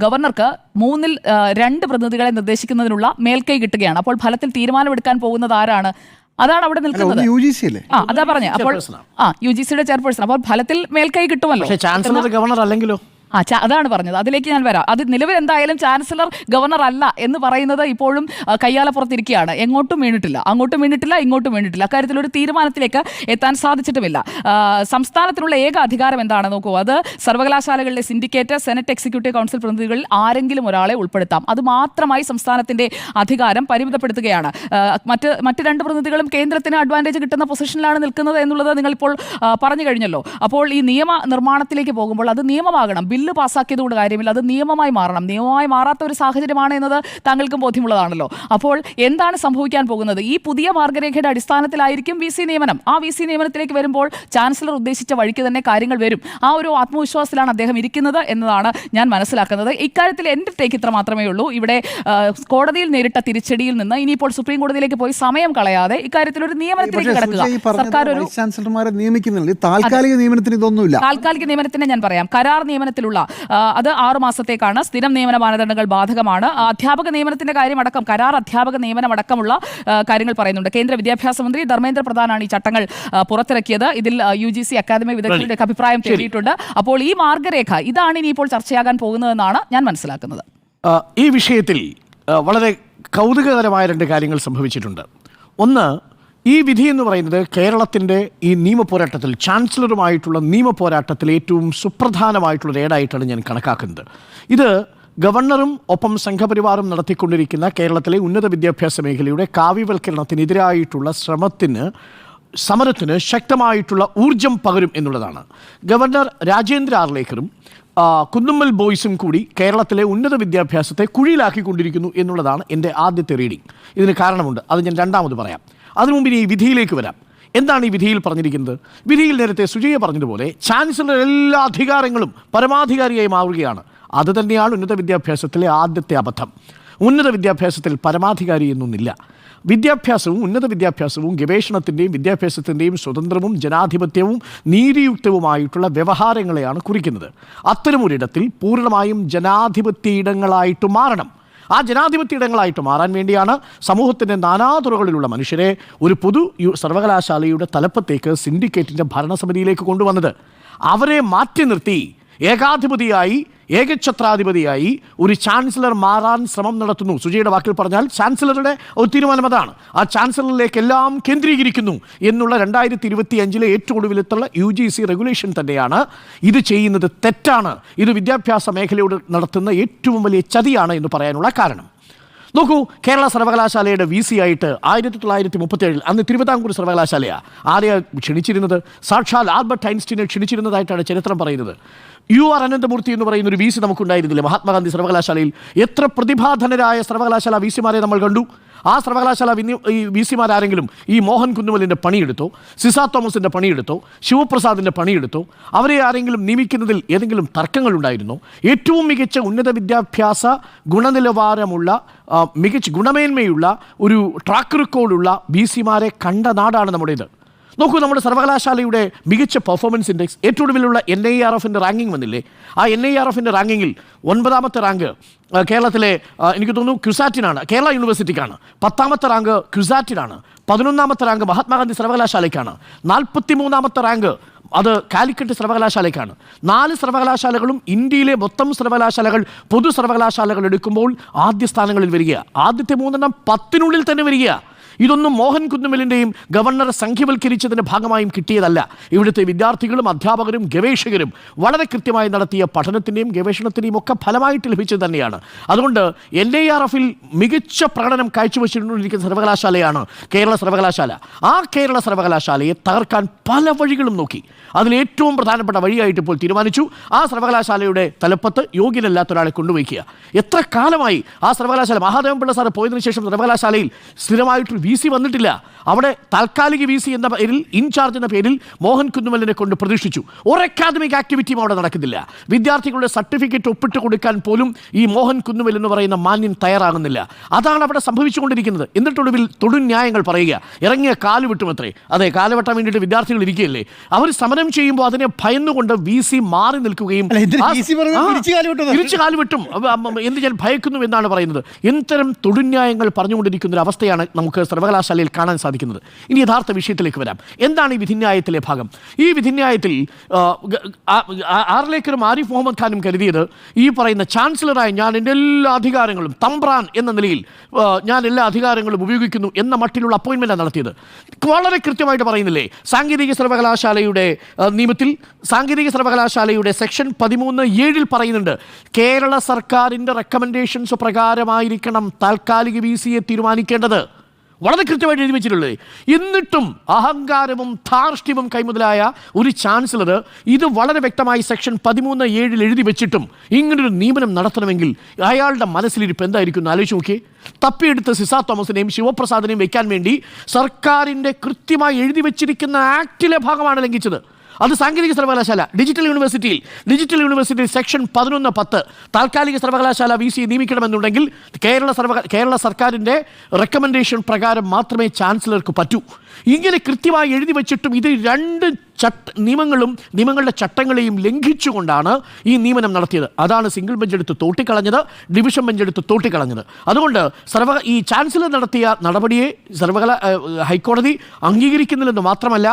ഗവർണർക്ക് 3-2 പ്രതിനിധികളെ നിർദ്ദേശിക്കുന്നതിനുള്ള മേൽക്കൈ കിട്ടുകയാണ്. അപ്പോൾ ഫലത്തിൽ തീരുമാനമെടുക്കാൻ പോകുന്നത് ആരാണ്? അതാണ് അവിടെ നിൽക്കുന്നത്. UGC അല്ലേ? അതാ പറഞ്ഞേ. അപ്പോൾ UGC യുടെ ചെയർപേഴ്സൺ. അപ്പോൾ ഫലത്തിൽ മേൽക്കൈ കിട്ടുമല്ലോ. പക്ഷേ ചാൻസലർ ഗവർണർ അല്ലെങ്കിലോ? അതാണ് പറഞ്ഞത്. അതിലേക്ക് ഞാൻ വരാം. അത് നിലവിൽ എന്തായാലും ചാൻസലർ ഗവർണർ അല്ല എന്ന് പറയുന്നത് ഇപ്പോഴും കയ്യാലപ്പുറത്തിരിക്കുകയാണ്. എങ്ങോട്ടും വീണിട്ടില്ല, അങ്ങോട്ടും വീണിട്ടില്ല, ഇങ്ങോട്ടും വീണിട്ടില്ല. അക്കാര്യത്തിൽ ഒരു തീരുമാനത്തിലേക്ക് എത്താൻ സാധിച്ചിട്ടുമില്ല. സംസ്ഥാനത്തിനുള്ള ഏക അധികാരം എന്താണ് നോക്കൂ, അത് സർവകലാശാലകളിലെ സിൻഡിക്കേറ്റ്, സെനറ്റ് എക്സിക്യൂട്ടീവ് കൗൺസിൽ പ്രതിനിധികളിൽ ആരെങ്കിലും ഒരാളെ ഉൾപ്പെടുത്താം. അത് മാത്രമായി സംസ്ഥാനത്തിന്റെ അധികാരം പരിമിതപ്പെടുത്തുകയാണ്. മറ്റ് രണ്ട് പ്രതിനിധികളും കേന്ദ്രത്തിന് അഡ്വാൻറ്റേജ് കിട്ടുന്ന പൊസിഷനിലാണ് നിൽക്കുന്നത് എന്നുള്ളത് നിങ്ങളിപ്പോൾ പറഞ്ഞു കഴിഞ്ഞല്ലോ. അപ്പോൾ ഈ നിയമ നിർമ്മാണത്തിലേക്ക് പോകുമ്പോൾ അത് നിയമമാകണം. ബില്ല് പാസ്സാക്കിയതുകൊണ്ട് കാര്യമില്ല, അത് നിയമമായി മാറണം. നിയമമായി മാറാത്ത ഒരു സാഹചര്യമാണ് എന്നത് താങ്കൾക്കും ബോധ്യമുള്ളതാണല്ലോ. അപ്പോൾ എന്താണ് സംഭവിക്കാൻ പോകുന്നത്? ഈ പുതിയ മാർഗരേഖയുടെ അടിസ്ഥാനത്തിലായിരിക്കും VC നിയമനം. ആ VC നിയമനത്തിലേക്ക് വരുമ്പോൾ ചാൻസലർ ഉദ്ദേശിച്ച വഴിക്ക് തന്നെ കാര്യങ്ങൾ വരും. ആ ഒരു ആത്മവിശ്വാസത്തിലാണ് അദ്ദേഹം ഇരിക്കുന്നത് എന്നതാണ് ഞാൻ മനസ്സിലാക്കുന്നത്. ഇക്കാര്യത്തിൽ എൻ്റെ ടേക്ക് ഇത്ര മാത്രമേ ഉള്ളൂ. ഇവിടെ കോടതിയിൽ നേരിട്ട തിരിച്ചടിയിൽ നിന്ന് ഇനിയിപ്പോൾ സുപ്രീം കോടതിയിലേക്ക് പോയി സമയം കളയാതെ ഇക്കാര്യത്തിൽ ഒരു നിയമനത്തിലേക്ക് കിടക്കുക. സർക്കാർ ഒരു ചാൻസലർമാരെ നിയമിക്കുന്നില്ല. താൽക്കാലിക നിയമനത്തിന് ഇതൊന്നുമില്ല. താൽക്കാലിക നിയമനത്തിന് ഞാൻ പറയാം, കരാർ നിയമനത്തിലുള്ള അത് 6 മാസത്തേക്കാണ്. സ്ഥിരം നിയമന മാനദണ്ഡങ്ങൾ ബാധകമാണ്. അധ്യാപക നിയമനത്തിന്റെ കാര്യമടക്കം, കരാർ അധ്യാപക നിയമനം അടക്കമുള്ള കാര്യങ്ങൾ പറയുന്നുണ്ട്. കേന്ദ്ര വിദ്യാഭ്യാസ മന്ത്രി ധർമ്മേന്ദ്ര പ്രധാനാണ് ഈ ചട്ടങ്ങൾ പുറത്തിറക്കിയത്. ഇതിൽ UGC അക്കാദമി വിദഗ്ധരുടെ അഭിപ്രായം തേടിയിട്ടുണ്ട്. അപ്പോൾ ഈ മാർഗരേഖ ഇതാണ് ഇനിയിപ്പോൾ ചർച്ചയാകാൻ പോകുന്നതെന്നാണ് ഞാൻ മനസ്സിലാക്കുന്നത്. ഈ വിഷയത്തിൽ വളരെ കൗതുകകരമായ 2 കാര്യങ്ങൾ സംഭവിച്ചിട്ടുണ്ട്. ഒന്ന്, ഈ വിധി എന്ന് പറയുന്നത് കേരളത്തിൻ്റെ ഈ നിയമപോരാട്ടത്തിൽ, ചാൻസലറുമായിട്ടുള്ള നിയമപോരാട്ടത്തിൽ ഏറ്റവും സുപ്രധാനമായിട്ടുള്ള ഏടായിട്ടാണ് ഞാൻ കണക്കാക്കുന്നത്. ഇത് ഗവർണറും ഒപ്പം സംഘപരിവാറും നടത്തിക്കൊണ്ടിരിക്കുന്ന കേരളത്തിലെ ഉന്നത വിദ്യാഭ്യാസ മേഖലയുടെ കാവ്യവൽക്കരണത്തിനെതിരായിട്ടുള്ള സമരത്തിന് ശക്തമായിട്ടുള്ള ഊർജം പകരും എന്നുള്ളതാണ്. ഗവർണർ രാജേന്ദ്ര ആർലേക്കറും കുന്നുമ്മൽ ബോയ്സും കൂടി കേരളത്തിലെ ഉന്നത വിദ്യാഭ്യാസത്തെ കുഴിയിലാക്കിക്കൊണ്ടിരിക്കുന്നു എന്നുള്ളതാണ് എൻ്റെ ആദ്യത്തെ റീഡിംഗ്. ഇതിന് കാരണമുണ്ട്, അത് ഞാൻ രണ്ടാമത് പറയാം. അതിനു മുമ്പ് ഈ വിധിയിലേക്ക് വരാം. എന്താണ് ഈ വിധിയിൽ പറഞ്ഞിരിക്കുന്നത്? വിധിയിൽ നേരത്തെ സുജയ പറഞ്ഞതുപോലെ ചാൻസലർ എല്ലാ അധികാരങ്ങളും പരമാധികാരിയായി മാറുകയാണ്. അത് തന്നെയാണ് ഉന്നത വിദ്യാഭ്യാസത്തിലെ ആദ്യത്തെ അബദ്ധം. ഉന്നത വിദ്യാഭ്യാസത്തിൽ പരമാധികാരി എന്നൊന്നില്ല. വിദ്യാഭ്യാസവും ഉന്നത വിദ്യാഭ്യാസവും ഗവേഷണത്തിൻ്റെയും വിദ്യാഭ്യാസത്തിൻ്റെയും സ്വതന്ത്രവും ജനാധിപത്യവും നീതിയുക്തവുമായിട്ടുള്ള വ്യവഹാരങ്ങളെയാണ് കുറിക്കുന്നത്. അത്തരമൊരിടത്തിൽ പൂർണ്ണമായും ജനാധിപത്യ ഇടങ്ങളായിട്ട് മാറണം. ആ ജനാധിപത്യ ഇടങ്ങളായിട്ട് മാറാൻ വേണ്ടിയാണ് സമൂഹത്തിൻ്റെ നാനാതുറകളിലുള്ള മനുഷ്യരെ ഒരു പൊതു സർവകലാശാലയുടെ തലപ്പത്തേക്ക് സിൻഡിക്കേറ്റിൻ്റെ ഭരണസമിതിയിലേക്ക് കൊണ്ടുവന്നത്. അവരെ മാറ്റി നിർത്തി ഏകാധിപതിയായി, ഏകഛത്രാധിപതിയായി ഒരു ചാൻസലർ മാറാൻ ശ്രമം നടത്തുന്നു. സുജയുടെ വാക്കിൽ പറഞ്ഞാൽ ചാൻസലറുടെ ഒരു തീരുമാനം അതാണ്. ആ ചാൻസലറിലേക്ക് എല്ലാം കേന്ദ്രീകരിക്കുന്നു എന്നുള്ള 2025 ഏറ്റവും ഒടുവിലെത്തുള്ള UGC റെഗുലേഷൻ തന്നെയാണ് ഇത് ചെയ്യുന്നത്. തെറ്റാണ്. ഇത് വിദ്യാഭ്യാസ മേഖലയോട് നടത്തുന്ന ഏറ്റവും വലിയ ചതിയാണ് എന്ന് പറയാനുള്ള കാരണം. നോക്കൂ, കേരള സർവകലാശാലയുടെ VC ആയിട്ട് 1937 അന്ന് തിരുവിതാംകൂർ സർവകലാശാലയാണ്. ആരെയാണ് ക്ഷണിച്ചിരുന്നത്? സാക്ഷാൽ ആൽബർട്ട് ഐൻസ്റ്റീനെ ക്ഷണിച്ചിരുന്നതായിട്ടാണ് ചരിത്രം പറയുന്നത്. UR അനന്തമൂർത്തി എന്ന് പറയുന്ന ഒരു VC നമുക്കുണ്ടായിരുന്നില്ല മഹാത്മാഗാന്ധി സർവകലാശാലയിൽ. എത്ര പ്രതിഭാധനരായ സർവകലാശാല VCമാരെ നമ്മൾ കണ്ടു. ആ സർവകലാശാല VCമാരാരെങ്കിലും ഈ മോഹൻ കുന്നുമലിൻ്റെ പണിയെടുത്തോ, സിസ തോമസിൻ്റെ പണിയെടുത്തോ, ശിവപ്രസാദിൻ്റെ പണിയെടുത്തോ? അവരെ ആരെങ്കിലും നിയമിക്കുന്നതിൽ ഏതെങ്കിലും തർക്കങ്ങളുണ്ടായിരുന്നോ? ഏറ്റവും മികച്ച ഉന്നത വിദ്യാഭ്യാസ ഗുണനിലവാരമുള്ള മികച്ച ഗുണമേന്മയുള്ള ഒരു ട്രാക്ക് റെക്കോർഡുള്ള VCമാരെ കണ്ട നാടാണ് നമ്മുടേത്. നോക്കൂ, നമ്മുടെ സർവകലാശാലയുടെ മികച്ച പെർഫോമൻസ് ഇൻഡെക്സ് ഏറ്റവും ഒടുവിലുള്ള NIRFൻ്റെ റാങ്കിങ് വന്നില്ലേ? ആ NIRFൻ്റെ റാങ്കിങ്ങിൽ 9ാമത്തെ റാങ്ക് കേരളത്തിലെ എനിക്ക് തോന്നുന്നു ക്യുസാറ്റിനാണ്, കേരള യൂണിവേഴ്സിറ്റിക്കാണ്. 10ാമത്തെ റാങ്ക് ക്യുസാറ്റിനാണ്. 11ാമത്തെ റാങ്ക് മഹാത്മാഗാന്ധി സർവകലാശാലയ്ക്കാണ്. 43ാമത്തെ റാങ്ക് അത് കാലിക്കറ്റ് സർവകലാശാലയ്ക്കാണ്. 4 സർവകലാശാലകളും ഇന്ത്യയിലെ മൊത്തം സർവകലാശാലകൾ, പൊതു സർവകലാശാലകൾ എടുക്കുമ്പോൾ ആദ്യ സ്ഥാനങ്ങളിൽ വരിക. ആദ്യത്തെ 3 10-നുള്ളിൽ തന്നെ വരിക. ഇതൊന്നും മോഹൻ കുന്നുമലിൻ്റെയും ഗവർണറെ സംഖ്യവൽക്കരിച്ചതിൻ്റെ ഭാഗമായും കിട്ടിയതല്ല. ഇവിടുത്തെ വിദ്യാർത്ഥികളും അധ്യാപകരും ഗവേഷകരും വളരെ കൃത്യമായി നടത്തിയ പഠനത്തിൻ്റെയും ഗവേഷണത്തിൻ്റെയും ഒക്കെ ഫലമായിട്ട് ലഭിച്ചത് തന്നെയാണ്. അതുകൊണ്ട് NIRFൽ മികച്ച പ്രകടനം കാഴ്ചവെച്ചുകൊണ്ടിരിക്കുന്ന സർവകലാശാലയാണ് കേരള സർവകലാശാല. ആ കേരള സർവകലാശാലയെ തകർക്കാൻ പല വഴികളും നോക്കി. അതിലേറ്റവും പ്രധാനപ്പെട്ട വഴിയായിട്ട് ഇപ്പോൾ തീരുമാനിച്ചു, ആ സർവകലാശാലയുടെ തലപ്പത്ത് യോഗ്യനല്ലാത്ത ഒരാളെ കൊണ്ടുവയ്ക്കുക. എത്ര കാലമായി ആ സർവകലാശാല, മഹാദേവൻ പിള്ള സാറ് പോയതിനു ശേഷം സർവകലാശാലയിൽ സ്ഥിരമായിട്ടൊരു VC വന്നിട്ടില്ല. അവിടെ താൽക്കാലിക VC എന്ന പേരിൽ, ഇൻചാർജ് എന്ന പേരിൽ മോഹൻ കുന്നുമലിനെ കൊണ്ട് പ്രതീക്ഷിച്ചു. ഒരു അക്കാദമിക് ആക്ടിവിറ്റിയും അവിടെ നടക്കുന്നില്ല. വിദ്യാർത്ഥികളുടെ സർട്ടിഫിക്കറ്റ് ഒപ്പിട്ട് കൊടുക്കാൻ പോലും ഈ മോഹൻ കുന്നുമൽ എന്ന് പറയുന്ന മാന്യൻ തയ്യാറാകുന്നില്ല. അതാണ് അവിടെ സംഭവിച്ചുകൊണ്ടിരിക്കുന്നത്. എന്നിട്ടൊടുവിൽ തൊടുന്യായങ്ങൾ പറയുക, ഇറങ്ങിയ കാല് വിട്ടുമത്രേ. അതെ, കാല് വെട്ടാൻ വേണ്ടിയിട്ട് വിദ്യാർത്ഥികൾ ഇരിക്കുകയല്ലേ. അവർ സമരം ചെയ്യുമ്പോൾ അതിനെ ഭയന്നുകൊണ്ട് VC മാറി നിൽക്കുകയും തിരിച്ചു കാല് വിട്ടും എന്ത് ഞാൻ ഭയക്കുന്നു എന്നാണ് പറയുന്നത്. ഇത്തരം തൊടുന്യായങ്ങൾ പറഞ്ഞുകൊണ്ടിരിക്കുന്ന ഒരു അവസ്ഥയാണ് നമുക്ക് സർവകലാശാലയിൽ കാണാൻ സാധിക്കുന്നത്. ഇനി യഥാർത്ഥ വിഷയത്തിലേക്ക് വരാം. എന്താണ് ഈ വിധിന്യായത്തിലെ ഭാഗം? ഈ വിധിന്യായത്തിൽ ആർലേക്കറും ആരിഫ് മുഹമ്മദ് ഖാനും കരുതിയത് ഈ പറയുന്ന ചാൻസലറായി ഞാൻ എൻ്റെ എല്ലാ അധികാരങ്ങളും തമ്പ്രാൻ എന്ന നിലയിൽ ഞാൻ എല്ലാ അധികാരങ്ങളും ഉപയോഗിക്കുന്നു എന്ന മട്ടിലുള്ള അപ്പോയിൻമെൻറ്റാണ് നടത്തിയത്. വളരെ കൃത്യമായിട്ട് പറയുന്നില്ലേ, സാങ്കേതിക സർവകലാശാലയുടെ നിയമത്തിൽ സാങ്കേതിക സർവകലാശാലയുടെ സെക്ഷൻ 13(7) പറയുന്നുണ്ട്, കേരള സർക്കാരിൻ്റെ റെക്കമെൻഡേഷൻസ് പ്രകാരമായിരിക്കണം താൽക്കാലിക VC-യെ തീരുമാനിക്കേണ്ടത്. വളരെ കൃത്യമായിട്ട് എഴുതി വെച്ചിട്ടുള്ളത്. എന്നിട്ടും അഹങ്കാരവും ധാർഷ്ട്യവും കൈമുതലായ ഒരു ചാൻസലർ ഇത് വളരെ വ്യക്തമായി സെക്ഷൻ 13(7) എഴുതി വെച്ചിട്ടും ഇങ്ങനൊരു നിയമനം നടത്തണമെങ്കിൽ അയാളുടെ മനസ്സിലിരിപ്പ് എന്തായിരിക്കും എന്ന് ആലോചിച്ച് നോക്കിയേ. തപ്പിയെടുത്ത് സിസ തോമസിനെയും ശിവപ്രസാദിനെയും വെക്കാൻ വേണ്ടി സർക്കാരിൻ്റെ കൃത്യമായി എഴുതി വെച്ചിരിക്കുന്ന ആക്ടിലെ ഭാഗമാണ് ലംഘിച്ചത്. അത് സാങ്കേതിക സർവകലാശാല ഡിജിറ്റൽ യൂണിവേഴ്സിറ്റി സെക്ഷൻ 11(10) താൽക്കാലിക സർവകലാശാല VC നിയമിക്കണമെന്നുണ്ടെങ്കിൽ കേരള സർക്കാരിൻ്റെ റെക്കമെൻഡേഷൻ പ്രകാരം മാത്രമേ ചാൻസലർക്ക് പറ്റൂ. ഇങ്ങനെ കൃത്യമായി എഴുതി വെച്ചിട്ടും ഇത് രണ്ട് നിയമങ്ങളുടെ ചട്ടങ്ങളെയും ലംഘിച്ചുകൊണ്ടാണ് ഈ നിയമനം നടത്തിയത്. അതാണ് സിംഗിൾ ബെഞ്ച് എടുത്ത് തോട്ടിക്കളഞ്ഞത്, ഡിവിഷൻ ബെഞ്ച് എടുത്ത് തോട്ടിക്കളഞ്ഞത്. അതുകൊണ്ട് ഈ ചാൻസലർ നടത്തിയ നടപടിയെ ഹൈക്കോടതി അംഗീകരിക്കുന്നില്ലെന്ന് മാത്രമല്ല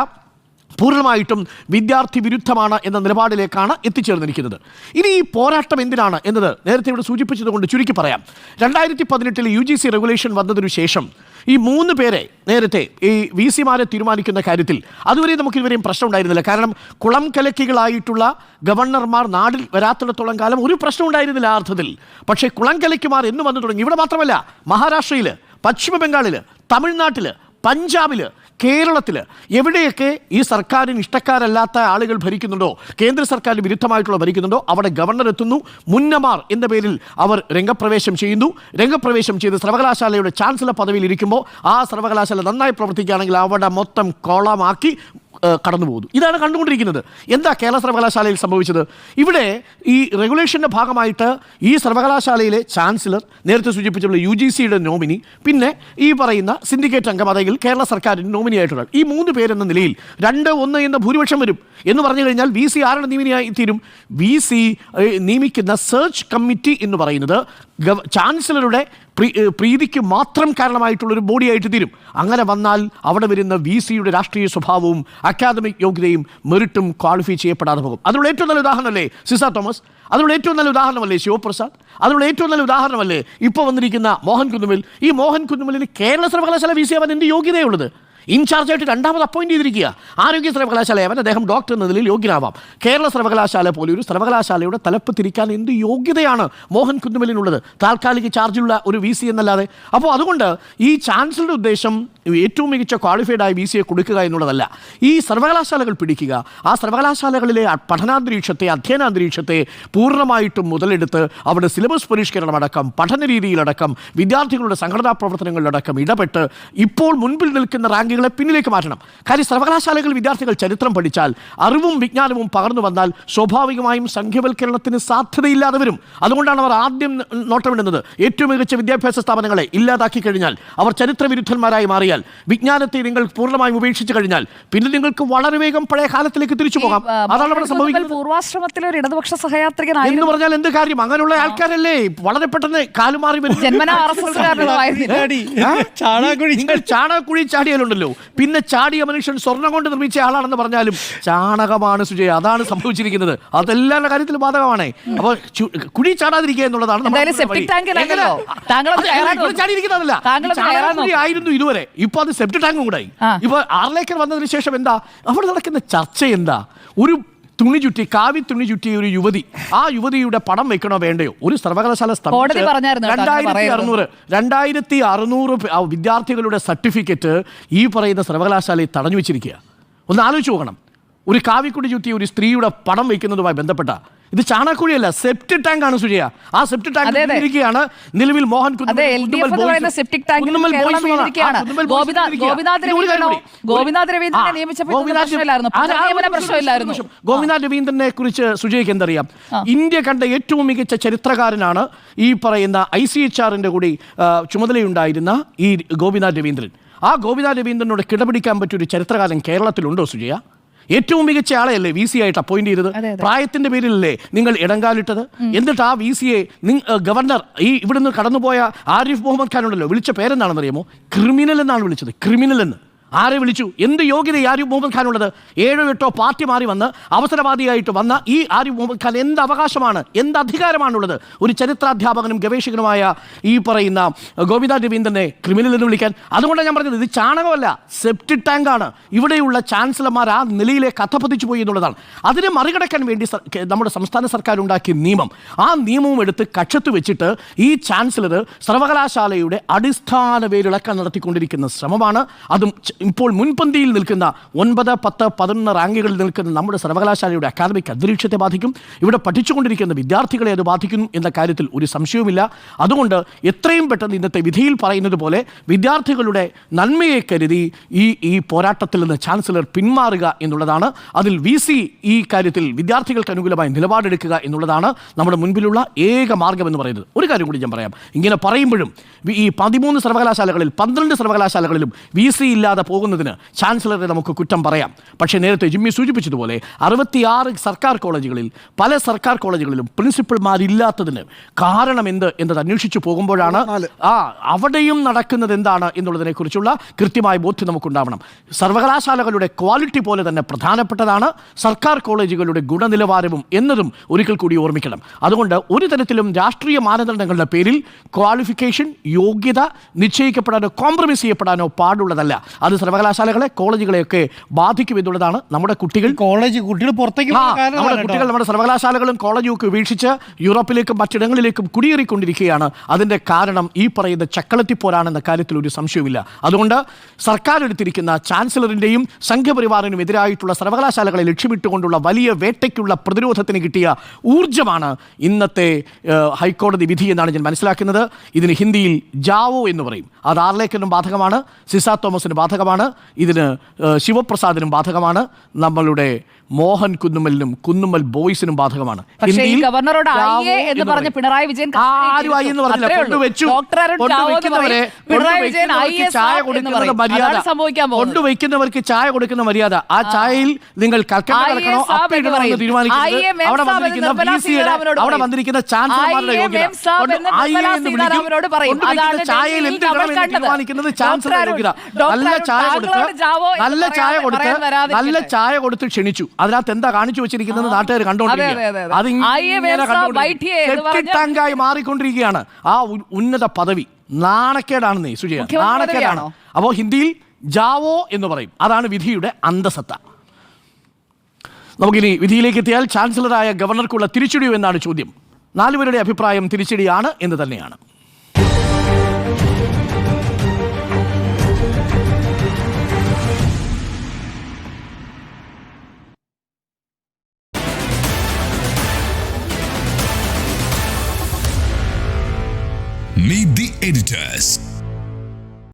പൂർണ്ണമായിട്ടും വിദ്യാർത്ഥി വിരുദ്ധമാണ് എന്ന നിലപാടിലേക്കാണ് എത്തിച്ചേർന്നിരിക്കുന്നത്. ഇനി ഈ പോരാട്ടം എന്തിനാണ് എന്നത് നേരത്തെ ഇവിടെ സൂചിപ്പിച്ചതുകൊണ്ട് ചുരുക്കി പറയാം. 2018 UGC റെഗുലേഷൻ വന്നതിനു ശേഷം ഈ 3 പേരെ നേരത്തെ ഈ VC-മാരെ തീരുമാനിക്കുന്ന കാര്യത്തിൽ അതുവരെ നമുക്കിതുവരെയും പ്രശ്നം ഉണ്ടായിരുന്നില്ല. കാരണം കുളം കലക്കികളായിട്ടുള്ള ഗവർണർമാർ നാട്ടിൽ വരാത്തിടത്തോളം കാലം ഒരു പ്രശ്നം ഉണ്ടായിരുന്നില്ല ആ അർത്ഥത്തിൽ. പക്ഷേ കുളം കലക്കിമാർ എന്ന് വന്നു തുടങ്ങി. ഇവിടെ മാത്രമല്ല, മഹാരാഷ്ട്രയിൽ, പശ്ചിമ ബംഗാളിൽ, തമിഴ്നാട്ടിൽ, പഞ്ചാബിൽ, കേരളത്തിൽ എവിടെയൊക്കെ ഈ സർക്കാരിന് ഇഷ്ടക്കാരല്ലാത്ത ആളുകൾ ഭരിക്കുന്നുണ്ടോ, കേന്ദ്ര സർക്കാരിന് വിരുദ്ധമായിട്ടുള്ള ഭരിക്കുന്നുണ്ടോ, അവിടെ ഗവർണർ എത്തുന്നു. മുന്നമാർ എന്ന പേരിൽ അവർ രംഗപ്രവേശം ചെയ്യുന്നു. രംഗപ്രവേശം ചെയ്ത് സർവകലാശാലയുടെ ചാൻസലർ പദവിയിൽ ഇരിക്കുമ്പോൾ ആ സർവകലാശാല നന്നായി പ്രവർത്തിക്കുകയാണെങ്കിൽ അവിടെ മൊത്തം കോളമാക്കി കടന്നു പോകുന്നു. ഇതാണ് കണ്ടുകൊണ്ടിരിക്കുന്നത്. എന്താ കേരള സർവകലാശാലയിൽ സംഭവിച്ചത്? ഇവിടെ ഈ റെഗുലേഷൻ്റെ ഭാഗമായിട്ട് ഈ സർവകലാശാലയിലെ ചാൻസലർ, നേരത്തെ സൂചിപ്പിച്ചുള്ള UGC-യുടെ നോമിനി, പിന്നെ ഈ പറയുന്ന സിൻഡിക്കേറ്റ് അംഗം, അതായത് കേരള സർക്കാരിൻ്റെ നോമിനി ആയിട്ടുള്ള ഈ 3 പേരെന്ന നിലയിൽ 2-1 എന്ന ഭൂരിപക്ഷം വരും. എന്ന് പറഞ്ഞു കഴിഞ്ഞാൽ VC ആരുടെ നോമിനിയായി തീരും? VC നിയമിക്കുന്ന സെർച്ച് കമ്മിറ്റി എന്ന് പറയുന്നത് ചാൻസലറുടെ പ്രീതിക്ക് മാത്രം കാരണമായിട്ടുള്ളൊരു ബോഡിയായിട്ട് തീരും. അങ്ങനെ വന്നാൽ അവിടെ വരുന്ന VC-യുടെ രാഷ്ട്രീയ സ്വഭാവവും അക്കാദമിക് യോഗ്യതയും മെറിറ്റും ക്വാളിഫൈ ചെയ്യപ്പെടാതെ പോകും. അതിനുള്ള ഏറ്റവും നല്ല ഉദാഹരണമല്ലേ സിസ തോമസ്? അതിനുള്ള ഏറ്റവും നല്ല ഉദാഹരണമല്ലേ ശിവപ്രസാദ്? അതിനുള്ള ഏറ്റവും നല്ല ഉദാഹരണമല്ലേ ഇപ്പോൾ വന്നിരിക്കുന്ന മോഹൻ കുന്നുമൽ? ഈ മോഹൻ കുന്നുമലിന് കേരള സർവകലാശാല VC ആവാൻ എന്ത് യോഗ്യതയുള്ളത്? ഇൻചാർജായിട്ട് 2ാമത് അപ്പോയിന്റ് ചെയ്തിരിക്കുക. ആരോഗ്യ സർവകലാശാലയാവാൻ അദ്ദേഹം ഡോക്ടർ എന്ന നിലയിൽ യോഗ്യനാവാം. കേരള സർവകലാശാല പോലെ ഒരു സർവകലാശാലയുടെ തലപ്പ് തിരിക്കാൻ എന്ത് യോഗ്യതയാണ് മോഹൻ കുന്നുമലിനുള്ളത്? താൽക്കാലിക ചാർജുള്ള ഒരു VC എന്നല്ലാതെ. അപ്പോൾ അതുകൊണ്ട് ഈ ചാൻസലറുടെ ഉദ്ദേശം ഏറ്റവും മികച്ച ക്വാളിഫൈഡ് ആയ VC-യെ കൊടുക്കുക എന്നുള്ളതല്ല. ഈ സർവകലാശാലകൾ പിടിക്കുക, ആ സർവകലാശാലകളിലെ പഠനാന്തരീക്ഷത്തെ, അധ്യയനാന്തരീക്ഷത്തെ പൂർണ്ണമായിട്ടും മുതലെടുത്ത് അവിടെ സിലബസ് പരിഷ്കരണമടക്കം, പഠന രീതിയിലടക്കം, വിദ്യാർത്ഥികളുടെ സംഘടനാ പ്രവർത്തനങ്ങളിലടക്കം ഇടപെട്ട് ഇപ്പോൾ മുൻപിൽ നിൽക്കുന്ന റാങ്കുകളെ പിന്നിലേക്ക് മാറ്റണം. കാര്യം സർവകലാശാലകൾ വിദ്യാർത്ഥികൾ ചരിത്രം പഠിച്ചാൽ, അറിവും വിജ്ഞാനവും പകർന്നു വന്നാൽ സ്വാഭാവികമായും സംഖ്യവൽക്കരണത്തിന് സാധ്യതയില്ലാതെ വരും. അതുകൊണ്ടാണ് അവർ ആദ്യം നോട്ടമിടുന്നത്. ഏറ്റവും മികച്ച വിദ്യാഭ്യാസ സ്ഥാപനങ്ങളെ ഇല്ലാതാക്കി കഴിഞ്ഞാൽ, അവർ ചരിത്രവിരുദ്ധന്മാരായി മാറിയാൽ, വിജ്ഞാനത്തെ നിങ്ങൾ പൂർണ്ണമായും ഉപേക്ഷിച്ചു കഴിഞ്ഞാൽ പിന്നെ നിങ്ങൾക്ക് വളരെ വേഗം പഴയ കാലത്തിലേക്ക് തിരിച്ചു പോകാം. അതാണ് അവിടെ സംഭവിക്കുന്നത്. പൂർവാശ്രമത്തിലെ ഒരു ഇടതുപക്ഷ സഹയാത്രികനായി എന്ന് പറഞ്ഞാൽ എന്ത് കാര്യം? അങ്ങനെയുള്ള ആൾക്കാരല്ലേ വളരെ പെട്ടെന്ന് കാലുമാറി വരും. നിങ്ങൾ ചാണകക്കുഴി ചാടിയാലുണ്ടല്ലോ, പിന്നെ ചാടിയ മനുഷ്യൻ സ്വർണ്ണം കൊണ്ട് നിർമ്മിച്ച ആളാണെന്ന് പറഞ്ഞാലും ചാണകമാണ് സുജയ. അതാണ് സംഭവിച്ചിരിക്കുന്നത്. അതെല്ലാ കാര്യത്തിലും ബാധകമാണ്. അപ്പൊ കുഴി ചാടാതിരിക്കുക എന്നുള്ളതാണ് ആയിരുന്നു ഇതുവരെ. ഇപ്പൊ അത് സെപ്റ്റ് ടാങ്കും കൂടായി. ഇപ്പൊ ആർലേക്കർ വന്നതിന് ശേഷം എന്താ അവിടെ നടക്കുന്ന ചർച്ച? എന്താ? ഒരു തുണി ചുറ്റി, കാവി തുണി ചുറ്റിയ ഒരു യുവതി, ആ യുവതിയുടെ പടം വെക്കണോ വേണ്ടയോ? ഒരു സർവകലാശാല 2600 വിദ്യാർത്ഥികളുടെ സർട്ടിഫിക്കറ്റ് ഈ പറയുന്ന സർവകലാശാലയിൽ തടഞ്ഞു വെച്ചിരിക്കുക. ഒന്ന് ആലോചിച്ച് നോക്കണം. ഒരു കാവിക്കുടി ചുറ്റിയ ഒരു സ്ത്രീയുടെ പടം വയ്ക്കുന്നതുമായി ബന്ധപ്പെട്ട ഇത് ചാണകക്കുഴിയല്ല, സെപ്റ്റ് ടാങ്ക് ആണ് സുജയ. ആ സെപ്റ്റ് ടാങ്ക് ഇരിക്കുകയാണ് നിലവിൽ മോഹൻ ഗോപിനാഥ് രവീന്ദ്രനെ കുറിച്ച് സുജയ്ക്ക് എന്തറിയാം? ഇന്ത്യ കണ്ട ഏറ്റവും മികച്ച ചരിത്രകാരനാണ് ഈ പറയുന്ന ICHR-ന്റെ കൂടി ചുമതലയുണ്ടായിരുന്ന ഈ ഗോപിനാഥ് രവീന്ദ്രൻ. ആ ഗോപിനാഥ് രവീന്ദ്രനോട് കിടപിടിക്കാൻ പറ്റിയൊരു ചരിത്രകാരൻ കേരളത്തിലുണ്ടോ സുജയ? ഏറ്റവും മികച്ച ആളെയല്ലേ വി സി ആയിട്ട് അപ്പോയിന്റ് ചെയ്തത്? പ്രായത്തിന്റെ പേരിലല്ലേ നിങ്ങൾ ഇടങ്കാലിട്ടത്? എന്നിട്ട് ആ വി സിയെ ഗവർണർ ഇവിടുന്ന് കടന്നുപോയ ആരിഫ് മുഹമ്മദ് ഖാൻ ഉണ്ടല്ലോ, വിളിച്ച പേരെന്താണെന്നറിയാമോ? ക്രിമിനൽ എന്നാണ് വിളിച്ചത്. ക്രിമിനൽ എന്ന്. ആരെ വിളിച്ചു? എന്ത് യോഗ്യത ആരിഫ് മുഹമ്മദ് ഖാൻ ഉള്ളത്? 7-8 പാർട്ടി മാറി വന്ന് അവസരവാദിയായിട്ട് വന്ന ഈ ആരിഫ് മുഹമ്മദ് ഖാൻ എന്ത് അവകാശമാണ്, എന്ത് അധികാരമാണുള്ളത് ഒരു ചരിത്രാധ്യാപകനും ഗവേഷകനുമായ ഈ പറയുന്ന ഗോവിന്ദ രവീന്ദ്രനെ ക്രിമിനൽ എന്ന് വിളിക്കാൻ? അതുകൊണ്ടാണ് ഞാൻ പറഞ്ഞത്, ഇത് ചാണകമല്ല, സെപ്റ്റിക് ടാങ്കാണ്. ഇവിടെയുള്ള ചാൻസലർമാർ ആ നിലയിലെ കഥപതിച്ചു പോയി എന്നുള്ളതാണ്. അതിനെ മറികടക്കാൻ വേണ്ടി നമ്മുടെ സംസ്ഥാന സർക്കാർ ഉണ്ടാക്കിയ നിയമം, ആ നിയമവും എടുത്ത് കക്ഷത്ത് വെച്ചിട്ട് ഈ ചാൻസലർ സർവകലാശാലയുടെ അടിസ്ഥാന വേരിളക്കം നടത്തിക്കൊണ്ടിരിക്കുന്ന ശ്രമമാണ്. അതും ഇപ്പോൾ മുൻപന്തിയിൽ നിൽക്കുന്ന 9, 10, 11 റാങ്കുകളിൽ നിൽക്കുന്ന നമ്മുടെ സർവകലാശാലയുടെ അക്കാദമിക് അന്തരീക്ഷത്തെ ബാധിക്കും. ഇവിടെ പഠിച്ചുകൊണ്ടിരിക്കുന്ന വിദ്യാർത്ഥികളെ അത് ബാധിക്കും എന്ന കാര്യത്തിൽ ഒരു സംശയവുമില്ല. അതുകൊണ്ട് എത്രയും പെട്ടെന്ന് ഇന്നത്തെ വിധിയിൽ പറയുന്നത് പോലെ വിദ്യാർത്ഥികളുടെ നന്മയെ കരുതി ഈ പോരാട്ടത്തിൽ നിന്ന് ചാൻസലർ പിന്മാറുക എന്നുള്ളതാണ്. അതിൽ വി സി ഈ കാര്യത്തിൽ വിദ്യാർത്ഥികൾക്ക് അനുകൂലമായി നിലപാടെടുക്കുക എന്നുള്ളതാണ് നമ്മുടെ മുൻപിലുള്ള ഏക മാർഗം എന്ന് പറയുന്നത്. ഒരു കാര്യം കൂടി ഞാൻ പറയാം. ഇങ്ങനെ പറയുമ്പോഴും ഈ 13 സർവകലാശാലകളിൽ 12 സർവകലാശാലകളിലും വി സി ഇല്ലാതെ പോകുന്നതിന് ചാൻസലറെ നമുക്ക് കുറ്റം പറയാം. പക്ഷേ നേരത്തെ ജിമ്മി സൂചിപ്പിച്ചതുപോലെ 66 സർക്കാർ കോളേജുകളിൽ, പല സർക്കാർ കോളേജുകളിലും പ്രിൻസിപ്പൽമാരില്ലാത്തതിന് കാരണം എന്ത് എന്നത് അന്വേഷിച്ചു പോകുമ്പോഴാണ് അവിടെയും നടക്കുന്നത് എന്താണ് എന്നുള്ളതിനെ കുറിച്ചുള്ള കൃത്യമായ ബോധ്യം നമുക്കുണ്ടാവണം. സർവകലാശാലകളുടെ ക്വാളിറ്റി പോലെ തന്നെ പ്രധാനപ്പെട്ടതാണ് സർക്കാർ കോളേജുകളുടെ ഗുണനിലവാരവും എന്നതും ഒരിക്കൽ കൂടി ഓർമ്മിക്കണം. അതുകൊണ്ട് ഒരു തരത്തിലും രാഷ്ട്രീയ മാനദണ്ഡങ്ങളുടെ പേരിൽ ക്വാളിഫിക്കേഷൻ, യോഗ്യത നിശ്ചയിക്കപ്പെടാനോ കോംപ്രമൈസ് ചെയ്യപ്പെടാനോ പാടുള്ളതല്ല. അത് സർവകലാശാലകളെ, കോളേജുകളെയൊക്കെ ബാധിക്കും എന്നുള്ളതാണ്. നമ്മുടെ കുട്ടികൾ നമ്മുടെ സർവകലാശാലകളും കോളേജും ഒക്കെ ഉപേക്ഷിച്ച് യൂറോപ്പിലേക്കും മറ്റിടങ്ങളിലേക്കും കുടിയേറിക്കൊണ്ടിരിക്കുകയാണ്. അതിന്റെ കാരണം ഈ പറയുന്ന ചക്കളത്തിപ്പോരാണെന്ന കാര്യത്തിൽ ഒരു സംശയവുമില്ല. അതുകൊണ്ട് സർക്കാർ എടുത്തിരിക്കുന്ന ചാൻസലറിന്റെയും സംഘപരിവാറിനും എതിരായിട്ടുള്ള സർവകലാശാലകളെ ലക്ഷ്യമിട്ടുകൊണ്ടുള്ള വലിയ വേട്ടയ്ക്കുള്ള പ്രതിരോധത്തിന് കിട്ടിയ ഊർജ്ജമാണ് ഇന്നത്തെ ഹൈക്കോടതി വിധി എന്നാണ് ഞാൻ മനസ്സിലാക്കുന്നത്. ഇതിന് ഹിന്ദിയിൽ ജാവോ എന്ന് പറയും. അത് ആർലേക്കറിനും ബാധകമാണ്, സിസ തോമസിന് ബാധകമാണ്, ഇതിന് ശിവപ്രസാദിനും ബാധകമാണ്, നമ്മളുടെ മോഹൻ കുന്നുമ്മലിനും കുന്നുമ്മൽ ബോയ്സിനും ബാധകമാണ്. ഗവർണറോട് എന്ന് പറഞ്ഞ പിണറായി വിജയൻ കൊണ്ടുവയ്ക്കുന്നവർക്ക് ചായ കൊടുക്കുന്ന മര്യാദ, ആ ചായയിൽ നിങ്ങൾ അവിടെ വന്നിരിക്കുന്ന ചാൻസലർമാരുടെ യോഗ്യത, ചായയിൽ എന്ത് തീരുമാനിക്കുന്നത് ചാൻസലർ യോഗ്യത. നല്ല ചായ കൊടുത്ത് ക്ഷണിച്ചു. അതിനകത്ത് എന്താ കാണിച്ചു വെച്ചിരിക്കുന്നത് നാട്ടുകാർ കണ്ടോണ്ടിരിക്കുകയാണ്. ടാങ്കായി മാറിക്കൊണ്ടിരിക്കുകയാണ് ആ ഉന്നത പദവി. നാണക്കേടാണെന്നേ സുജയ, നാണക്കേടാണ്. അപ്പോൾ ഹിന്ദിയിൽ ജാവോ എന്ന് പറയും. അതാണ് വിധിയുടെ അന്തസത്ത. നമുക്കിനി വിധിയിലേക്ക് എത്തിയാൽ ചാൻസലറായ ഗവർണർക്കുള്ള തിരിച്ചടിയോ എന്നാണ് ചോദ്യം. 4 പേരുടെ അഭിപ്രായം തിരിച്ചടിയാണ് എന്ന് തന്നെയാണ്. Meet the editors.